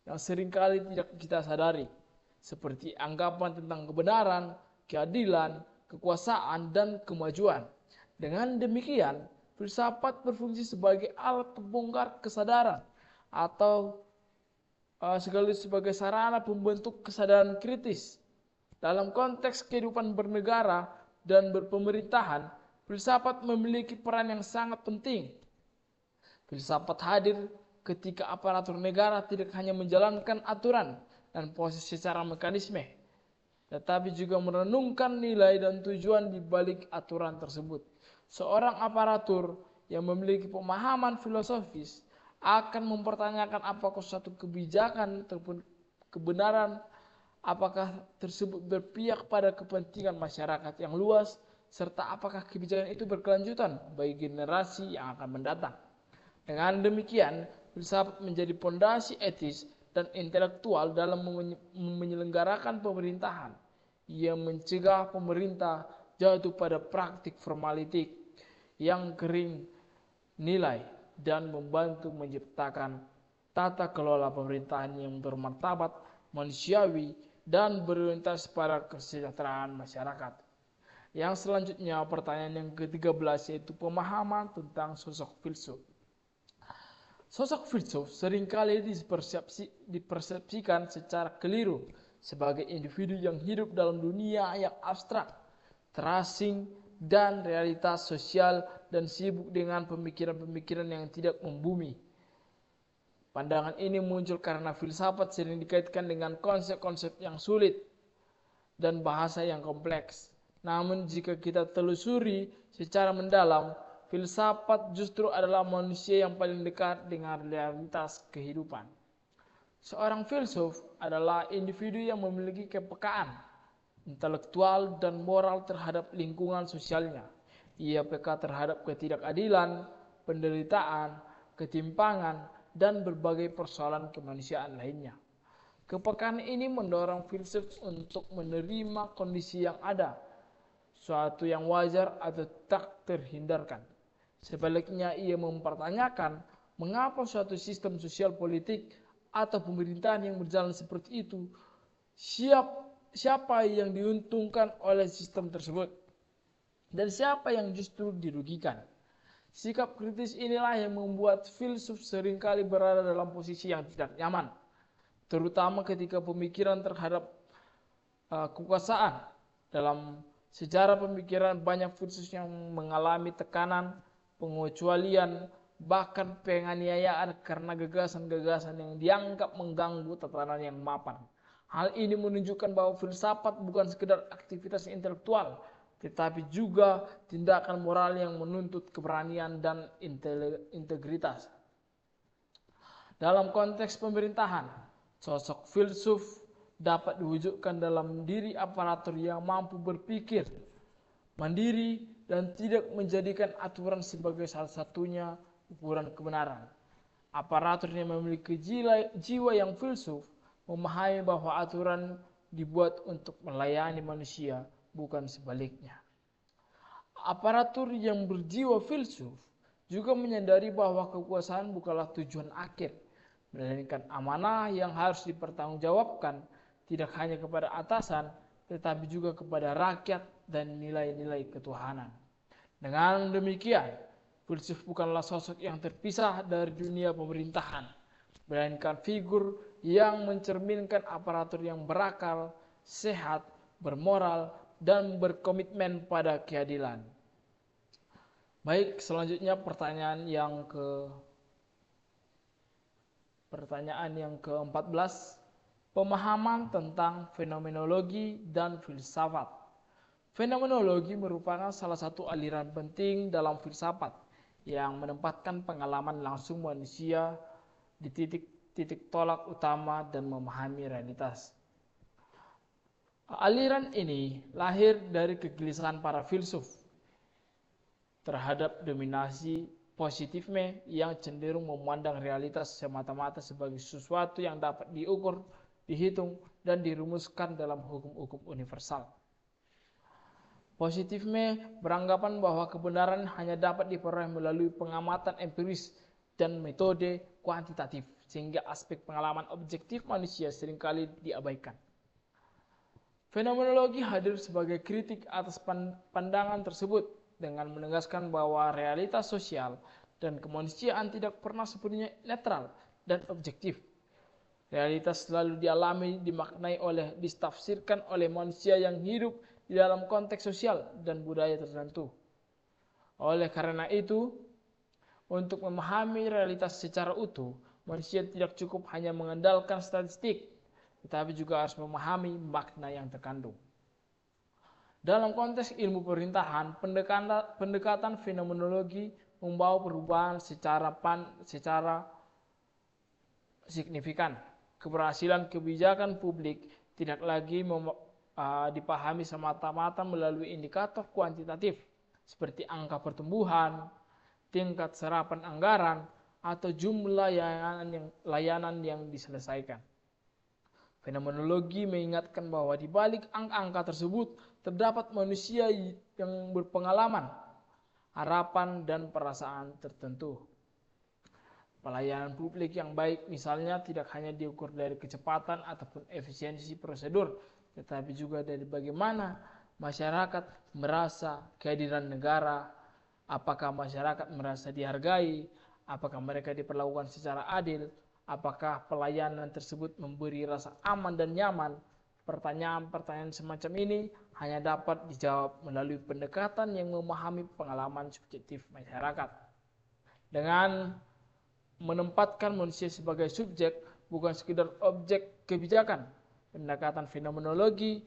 yang seringkali tidak kita sadari, seperti anggapan tentang kebenaran, keadilan, kekuasaan, dan kemajuan. Dengan demikian, filsafat berfungsi sebagai alat pembongkar kesadaran atau sekaligus sebagai sarana pembentuk kesadaran kritis. Dalam konteks kehidupan bernegara dan berpemerintahan, filsafat memiliki peran yang sangat penting. Filsafat hadir ketika aparatur negara tidak hanya menjalankan aturan dan proses secara mekanisme, tetapi juga merenungkan nilai dan tujuan di balik aturan tersebut. Seorang aparatur yang memiliki pemahaman filosofis akan mempertanyakan apakah suatu kebijakan ataupun kebenaran, apakah tersebut berpihak pada kepentingan masyarakat yang luas, serta apakah kebijakan itu berkelanjutan bagi generasi yang akan mendatang. Dengan demikian, filsafat menjadi pondasi etis dan intelektual dalam menyelenggarakan pemerintahan. Ia mencegah pemerintah jatuh pada praktik formalitik yang kering nilai dan membantu menciptakan tata kelola pemerintahan yang bermartabat, manusiawi, dan berorientasi pada kesejahteraan masyarakat. Yang selanjutnya, pertanyaan yang ke-13 yaitu pemahaman tentang sosok filsuf. Sosok filsuf seringkali dipersepsikan secara keliru sebagai individu yang hidup dalam dunia yang abstrak, terasing, dan realitas sosial dan sibuk dengan pemikiran-pemikiran yang tidak membumi. Pandangan ini muncul karena filsafat sering dikaitkan dengan konsep-konsep yang sulit dan bahasa yang kompleks. Namun jika kita telusuri secara mendalam, filsafat justru adalah manusia yang paling dekat dengan realitas kehidupan. Seorang filsuf adalah individu yang memiliki kepekaan intelektual dan moral terhadap lingkungan sosialnya. Ia peka terhadap ketidakadilan, penderitaan, ketimpangan, dan berbagai persoalan kemanusiaan lainnya. Kepekaan ini mendorong filsuf untuk menerima kondisi yang ada, suatu yang wajar atau tak terhindarkan. Sebaliknya, ia mempertanyakan mengapa suatu sistem sosial politik atau pemerintahan yang berjalan seperti itu, siapa yang diuntungkan oleh sistem tersebut, dan siapa yang justru dirugikan. Sikap kritis inilah yang membuat filsuf seringkali berada dalam posisi yang tidak nyaman, terutama ketika pemikiran terhadap kekuasaan. Dalam sejarah pemikiran, banyak filsuf yang mengalami tekanan, pengecualian, bahkan penganiayaan karena gagasan-gagasan yang dianggap mengganggu tatanan yang mapan. Hal ini menunjukkan bahwa filsafat bukan sekedar aktivitas intelektual, tetapi juga tindakan moral yang menuntut keberanian dan integritas. Dalam konteks pemerintahan, sosok filsuf dapat diwujudkan dalam diri aparatur yang mampu berpikir mandiri dan tidak menjadikan aturan sebagai salah satunya ukuran kebenaran. Aparatur yang memiliki jiwa yang filsuf memahami bahwa aturan dibuat untuk melayani manusia, bukan sebaliknya. Aparatur yang berjiwa filsuf juga menyadari bahwa kekuasaan bukanlah tujuan akhir, melainkan amanah yang harus dipertanggungjawabkan tidak hanya kepada atasan, tetapi juga kepada rakyat dan nilai-nilai ketuhanan. Dengan demikian, filsuf bukanlah sosok yang terpisah dari dunia pemerintahan, melainkan figur yang mencerminkan aparatur yang berakal, sehat, bermoral, dan berkomitmen pada keadilan. Baik, selanjutnya pertanyaan yang ke-14, pemahaman tentang fenomenologi dan filsafat. Fenomenologi merupakan salah satu aliran penting dalam filsafat yang menempatkan pengalaman langsung manusia di titik tolak utama dan memahami realitas. Aliran ini lahir dari kegelisahan para filsuf terhadap dominasi positifme yang cenderung memandang realitas semata-mata sebagai sesuatu yang dapat diukur, dihitung, dan dirumuskan dalam hukum-hukum universal. Positifme beranggapan bahwa kebenaran hanya dapat diperoleh melalui pengamatan empiris dan metode kuantitatif, sehingga aspek pengalaman objektif manusia seringkali diabaikan. Fenomenologi hadir sebagai kritik atas pandangan tersebut dengan menegaskan bahwa realitas sosial dan kemanusiaan tidak pernah sepenuhnya netral dan objektif. Realitas selalu dialami, dimaknai ditafsirkan oleh manusia yang hidup di dalam konteks sosial dan budaya tertentu. Oleh karena itu, untuk memahami realitas secara utuh, manusia tidak cukup hanya mengandalkan statistik, tetapi juga harus memahami makna yang terkandung. Dalam konteks ilmu pemerintahan, pendekatan fenomenologi membawa perubahan secara signifikan. Keberhasilan kebijakan publik tidak lagi dipahami semata-mata melalui indikator kuantitatif seperti angka pertumbuhan, tingkat serapan anggaran, atau jumlah layanan yang diselesaikan. Fenomenologi mengingatkan bahwa di balik angka-angka tersebut terdapat manusia yang berpengalaman, harapan, dan perasaan tertentu. Pelayanan publik yang baik misalnya tidak hanya diukur dari kecepatan ataupun efisiensi prosedur, tetapi juga dari bagaimana masyarakat merasa kehadiran negara, apakah masyarakat merasa dihargai, apakah mereka diperlakukan secara adil, apakah pelayanan tersebut memberi rasa aman dan nyaman. Pertanyaan-pertanyaan semacam ini hanya dapat dijawab melalui pendekatan yang memahami pengalaman subjektif masyarakat. Dengan menempatkan manusia sebagai subjek, bukan sekedar objek kebijakan, pendekatan fenomenologi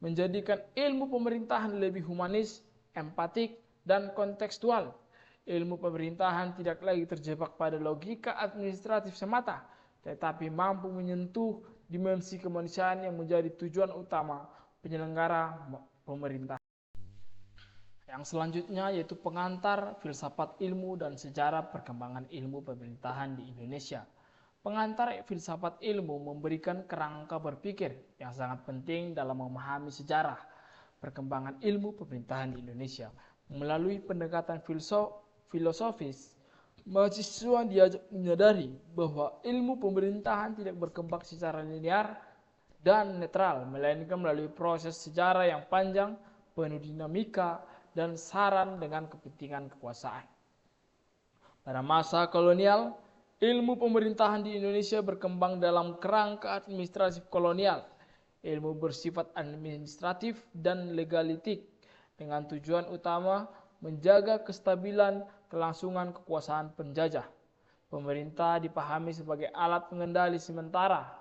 menjadikan ilmu pemerintahan lebih humanis, empatik, dan kontekstual. Ilmu pemerintahan tidak lagi terjebak pada logika administratif semata, tetapi mampu menyentuh dimensi kemanusiaan yang menjadi tujuan utama penyelenggara pemerintahan. Yang selanjutnya yaitu pengantar filsafat ilmu dan sejarah perkembangan ilmu pemerintahan di Indonesia. Pengantar filsafat ilmu memberikan kerangka berpikir yang sangat penting dalam memahami sejarah perkembangan ilmu pemerintahan di Indonesia. Melalui pendekatan filosofis, mahasiswa diajak menyadari bahwa ilmu pemerintahan tidak berkembang secara linear dan netral, melainkan melalui proses sejarah yang panjang, penuh dinamika, dan syarat dengan kepentingan kekuasaan. Pada masa kolonial, ilmu pemerintahan di Indonesia berkembang dalam kerangka administratif kolonial. Ilmu bersifat administratif dan legalitik dengan tujuan utama menjaga kestabilan kelangsungan kekuasaan penjajah. Pemerintah dipahami sebagai alat pengendali sementara,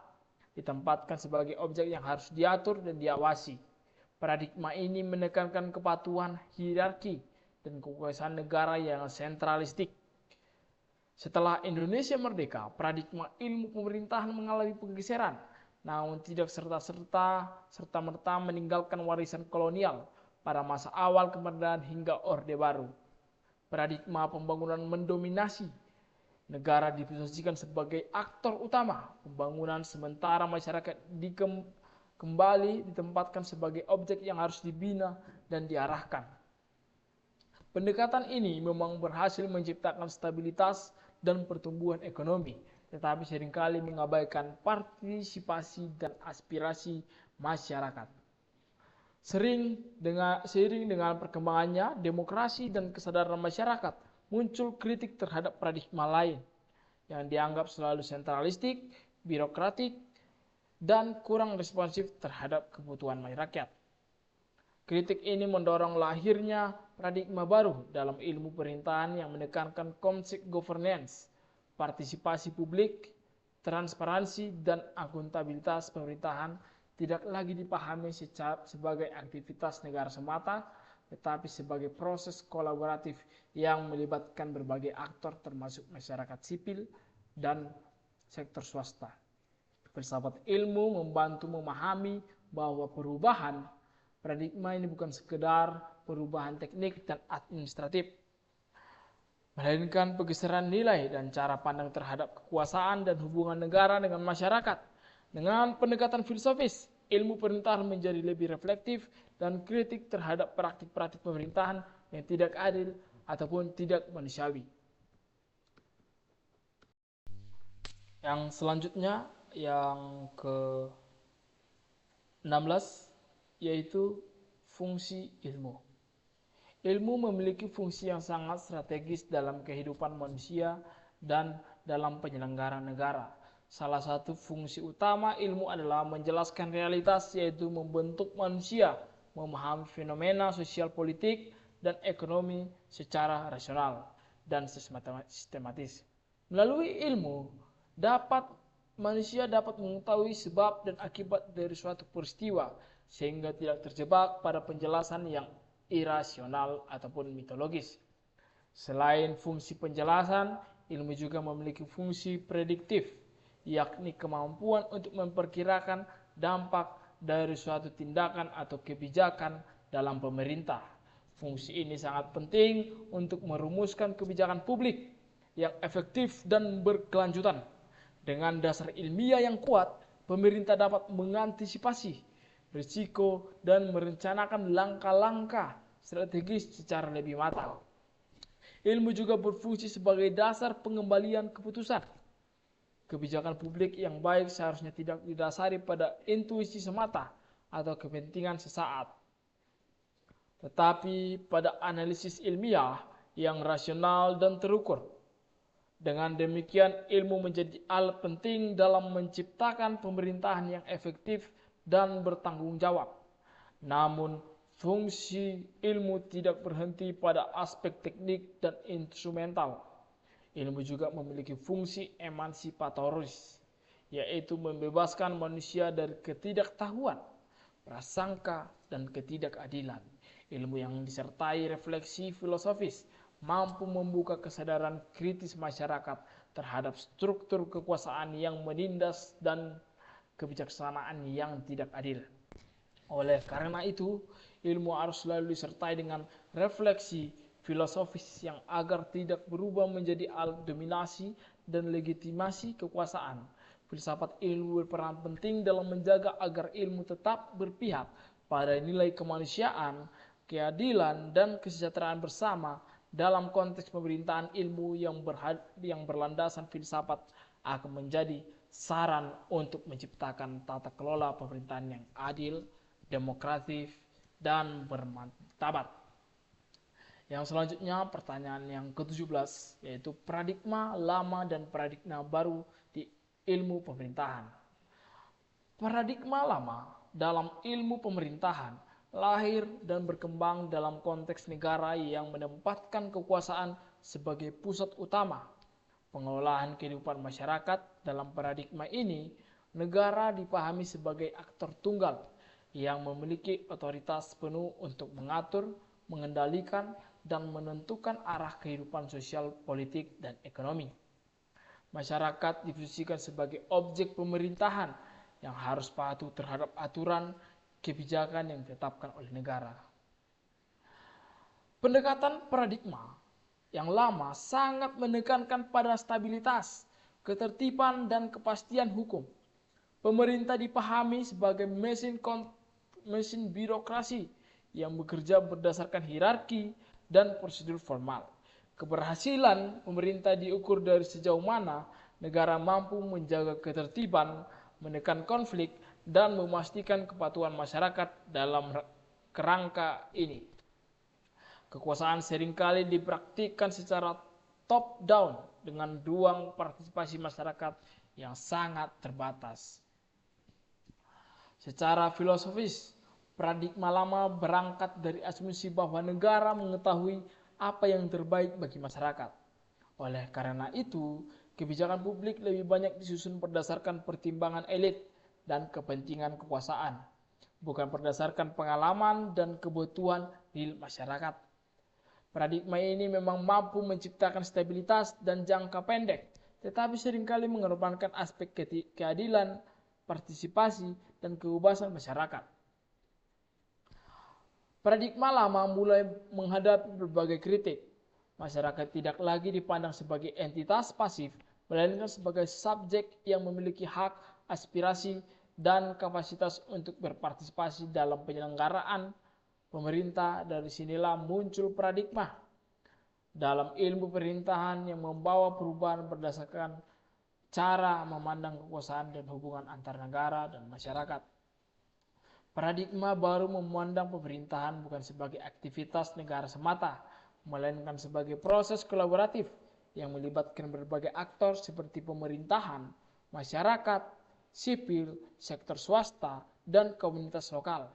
ditempatkan sebagai objek yang harus diatur dan diawasi. Paradigma ini menekankan kepatuhan hierarki dan kekuasaan negara yang sentralistik. Setelah Indonesia merdeka, paradigma ilmu pemerintahan mengalami pergeseran, namun tidak serta-merta meninggalkan warisan kolonial pada masa awal kemerdekaan hingga Orde Baru. Paradigma pembangunan mendominasi. Negara diposisikan sebagai aktor utama pembangunan, sementara masyarakat kembali ditempatkan sebagai objek yang harus dibina dan diarahkan. Pendekatan ini memang berhasil menciptakan stabilitas dan pertumbuhan ekonomi, tetapi seringkali mengabaikan partisipasi dan aspirasi masyarakat. Seiring dengan perkembangannya demokrasi dan kesadaran masyarakat, muncul kritik terhadap paradigma lain yang dianggap selalu sentralistik, birokratik, dan kurang responsif terhadap kebutuhan rakyat. Kritik ini mendorong lahirnya paradigma baru dalam ilmu pemerintahan yang menekankan konsep governance, partisipasi publik, transparansi, dan akuntabilitas pemerintahan tidak lagi dipahami sebagai aktivitas negara semata, tetapi sebagai proses kolaboratif yang melibatkan berbagai aktor termasuk masyarakat sipil dan sektor swasta. Filsafat ilmu membantu memahami bahwa perubahan paradigma ini bukan sekedar perubahan teknik dan administratif, melainkan pergeseran nilai dan cara pandang terhadap kekuasaan dan hubungan negara dengan masyarakat. Dengan pendekatan filosofis, ilmu pemerintahan menjadi lebih reflektif dan kritik terhadap praktik-praktik pemerintahan yang tidak adil ataupun tidak manusiawi. Yang selanjutnya, yang ke-16, yaitu fungsi ilmu. Ilmu memiliki fungsi yang sangat strategis dalam kehidupan manusia dan dalam penyelenggaraan negara. Salah satu fungsi utama ilmu adalah menjelaskan realitas, yaitu membentuk manusia, memahami fenomena sosial politik dan ekonomi secara rasional dan sistematis. Melalui ilmu, manusia dapat mengetahui sebab dan akibat dari suatu peristiwa, sehingga tidak terjebak pada penjelasan yang irasional ataupun mitologis. Selain fungsi penjelasan, ilmu juga memiliki fungsi prediktif, yakni kemampuan untuk memperkirakan dampak dari suatu tindakan atau kebijakan dalam pemerintah. Fungsi ini sangat penting untuk merumuskan kebijakan publik yang efektif dan berkelanjutan. Dengan dasar ilmiah yang kuat, pemerintah dapat mengantisipasi risiko dan merencanakan langkah-langkah strategis secara lebih matang. Ilmu juga berfungsi sebagai dasar pengembalian keputusan. Kebijakan publik yang baik seharusnya tidak didasari pada intuisi semata atau kepentingan sesaat, tetapi pada analisis ilmiah yang rasional dan terukur. Dengan demikian, ilmu menjadi alat penting dalam menciptakan pemerintahan yang efektif dan bertanggung jawab. Namun, fungsi ilmu tidak berhenti pada aspek teknik dan instrumental. Ilmu juga memiliki fungsi emansipatoris, yaitu membebaskan manusia dari ketidaktahuan, prasangka, dan ketidakadilan. Ilmu yang disertai refleksi filosofis mampu membuka kesadaran kritis masyarakat terhadap struktur kekuasaan yang menindas dan kebijaksanaan yang tidak adil. Oleh karena itu, ilmu harus selalu disertai dengan refleksi filosofis yang agar tidak berubah menjadi alat dominasi dan legitimasi kekuasaan. Filsafat ilmu berperan penting dalam menjaga agar ilmu tetap berpihak pada nilai kemanusiaan, keadilan, dan kesejahteraan bersama. Dalam konteks pemerintahan, ilmu yang berlandasan filsafat akan menjadi saran untuk menciptakan tata kelola pemerintahan yang adil, demokratis, dan bermartabat. Yang selanjutnya, pertanyaan yang ke-17, yaitu paradigma lama dan paradigma baru di ilmu pemerintahan. Paradigma lama dalam ilmu pemerintahan lahir dan berkembang dalam konteks negara yang menempatkan kekuasaan sebagai pusat utama pengelolaan kehidupan masyarakat. Dalam paradigma ini, negara dipahami sebagai aktor tunggal yang memiliki otoritas penuh untuk mengatur, mengendalikan, dan menentukan arah kehidupan sosial, politik, dan ekonomi. Masyarakat difungsikan sebagai objek pemerintahan yang harus patuh terhadap aturan kebijakan yang ditetapkan oleh negara. Pendekatan paradigma yang lama sangat menekankan pada stabilitas, ketertiban, dan kepastian hukum. Pemerintah dipahami sebagai mesin birokrasi yang bekerja berdasarkan hierarki dan prosedur formal. Keberhasilan pemerintah diukur dari sejauh mana negara mampu menjaga ketertiban, menekan konflik, dan memastikan kepatuhan masyarakat dalam kerangka ini. Kekuasaan seringkali dipraktikkan secara top down dengan ruang partisipasi masyarakat yang sangat terbatas. Secara filosofis, paradigma lama berangkat dari asumsi bahwa negara mengetahui apa yang terbaik bagi masyarakat. Oleh karena itu, kebijakan publik lebih banyak disusun berdasarkan pertimbangan elit dan kepentingan kekuasaan, bukan berdasarkan pengalaman dan kebutuhan real masyarakat. Paradigma ini memang mampu menciptakan stabilitas dan jangka pendek, tetapi seringkali mengorbankan aspek keadilan, partisipasi, dan kebebasan masyarakat. Paradigma lama mulai menghadapi berbagai kritik. Masyarakat tidak lagi dipandang sebagai entitas pasif, melainkan sebagai subjek yang memiliki hak, aspirasi, dan kapasitas untuk berpartisipasi dalam penyelenggaraan pemerintah. Dari sinilah muncul paradigma dalam ilmu pemerintahan yang membawa perubahan berdasarkan cara memandang kekuasaan dan hubungan antar negara dan masyarakat. Paradigma baru memandang pemerintahan bukan sebagai aktivitas negara semata, melainkan sebagai proses kolaboratif yang melibatkan berbagai aktor seperti pemerintahan, masyarakat, sipil, sektor swasta, dan komunitas lokal.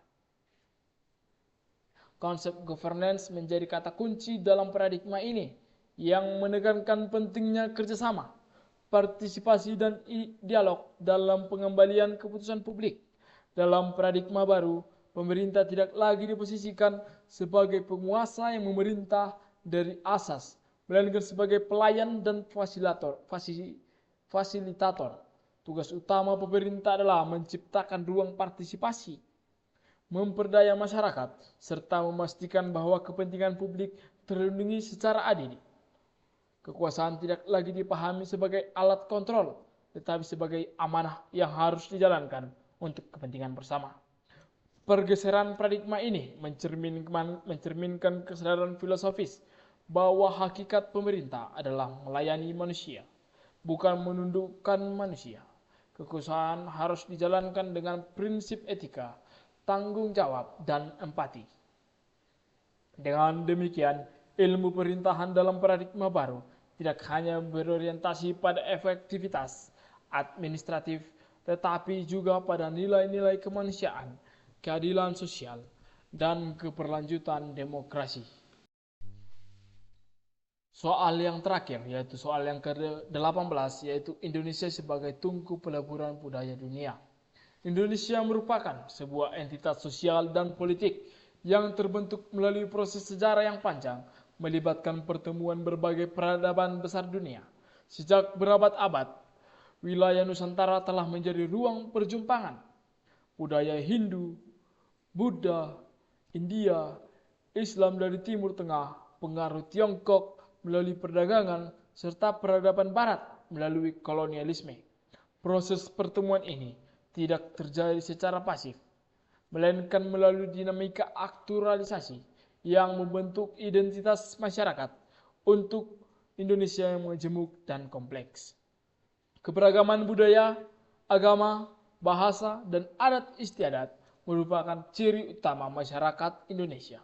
Konsep governance menjadi kata kunci dalam paradigma ini yang menekankan pentingnya kerjasama, partisipasi, dan dialog dalam pengembalian keputusan publik. Dalam paradigma baru, pemerintah tidak lagi diposisikan sebagai penguasa yang memerintah dari asas, melainkan sebagai pelayan dan fasilitator. Tugas utama pemerintah adalah menciptakan ruang partisipasi, memperdaya masyarakat, serta memastikan bahwa kepentingan publik terlindungi secara adil. Kekuasaan tidak lagi dipahami sebagai alat kontrol, tetapi sebagai amanah yang harus dijalankan untuk kepentingan bersama. Pergeseran paradigma ini mencerminkan kesadaran filosofis bahwa hakikat pemerintah adalah melayani manusia, bukan menundukkan manusia. Kekuasaan harus dijalankan dengan prinsip etika, tanggung jawab, dan empati. Dengan demikian, ilmu pemerintahan dalam paradigma baru tidak hanya berorientasi pada efektivitas administratif, tetapi juga pada nilai-nilai kemanusiaan, keadilan sosial, dan keberlanjutan demokrasi. Soal yang terakhir, yaitu soal yang ke-18, yaitu Indonesia sebagai tungku peleburan budaya dunia. Indonesia merupakan sebuah entitas sosial dan politik yang terbentuk melalui proses sejarah yang panjang, melibatkan pertemuan berbagai peradaban besar dunia. Sejak berabad-abad, wilayah Nusantara telah menjadi ruang perjumpangan budaya Hindu, Buddha, India, Islam dari Timur Tengah, pengaruh Tiongkok melalui perdagangan, serta peradaban Barat melalui kolonialisme. Proses pertemuan ini tidak terjadi secara pasif, melainkan melalui dinamika akturalisasi yang membentuk identitas masyarakat untuk Indonesia yang majemuk dan kompleks. Keberagaman budaya, agama, bahasa, dan adat istiadat merupakan ciri utama masyarakat Indonesia.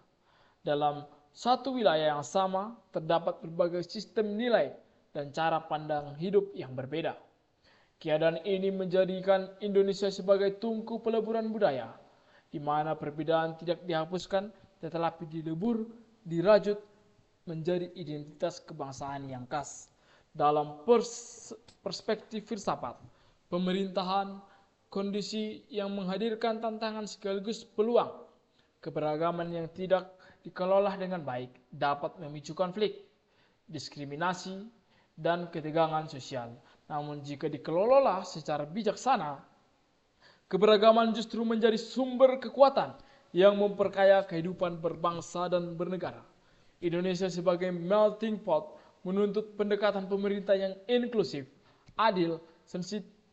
Dalam satu wilayah yang sama, terdapat berbagai sistem nilai dan cara pandang hidup yang berbeda. Keadaan ini menjadikan Indonesia sebagai tungku peleburan budaya, di mana perbedaan tidak dihapuskan, tetapi dilebur, dirajut menjadi identitas kebangsaan yang khas. Dalam perspektif filsafat, pemerintahan, kondisi yang menghadirkan tantangan sekaligus peluang. Keberagaman yang tidak dikelola dengan baik dapat memicu konflik, diskriminasi, dan ketegangan sosial. Namun jika dikelola secara bijaksana, keberagaman justru menjadi sumber kekuatan yang memperkaya kehidupan berbangsa dan bernegara. Indonesia sebagai melting pot menuntut pendekatan pemerintah yang inklusif, adil,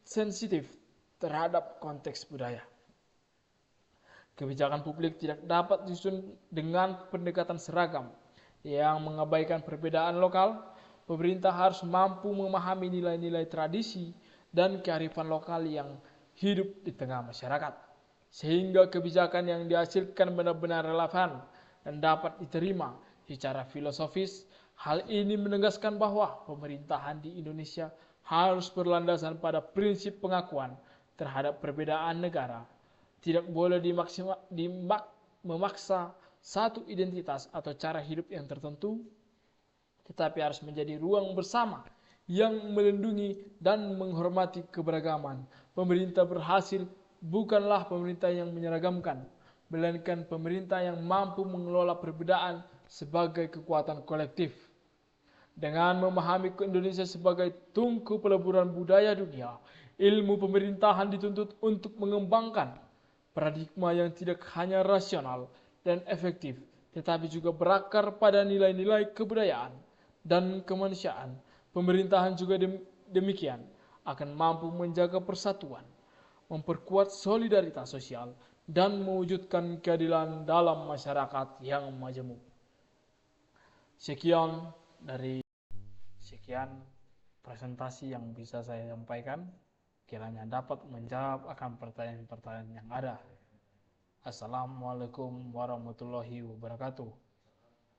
sensitif terhadap konteks budaya. Kebijakan publik tidak dapat disusun dengan pendekatan seragam yang mengabaikan perbedaan lokal. Pemerintah harus mampu memahami nilai-nilai tradisi dan kearifan lokal yang hidup di tengah masyarakat, sehingga kebijakan yang dihasilkan benar-benar relevan dan dapat diterima secara filosofis. Hal ini menegaskan bahwa pemerintahan di Indonesia harus berlandasan pada prinsip pengakuan terhadap perbedaan negara, Tidak boleh memaksa satu identitas atau cara hidup yang tertentu, tetapi harus menjadi ruang bersama yang melindungi dan menghormati keberagaman. Pemerintah berhasil bukanlah pemerintah yang menyeragamkan, melainkan pemerintah yang mampu mengelola perbedaan sebagai kekuatan kolektif. Dengan memahami Indonesia sebagai tungku peleburan budaya dunia, ilmu pemerintahan dituntut untuk mengembangkan paradigma yang tidak hanya rasional dan efektif, tetapi juga berakar pada nilai-nilai kebudayaan dan kemanusiaan. Pemerintahan juga demikian akan mampu menjaga persatuan, memperkuat solidaritas sosial, dan mewujudkan keadilan dalam masyarakat yang majemuk. Sekian presentasi yang bisa saya sampaikan, kiranya dapat menjawab akan pertanyaan-pertanyaan yang ada. Assalamualaikum warahmatullahi wabarakatuh.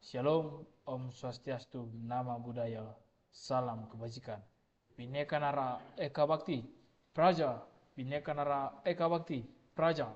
Shalom, Om Swastiastu, Nama Budaya, Salam Kebajikan. Bhinneka Nara Eka Bakti, Praja, Bhinneka Nara Eka Bakti, Praja.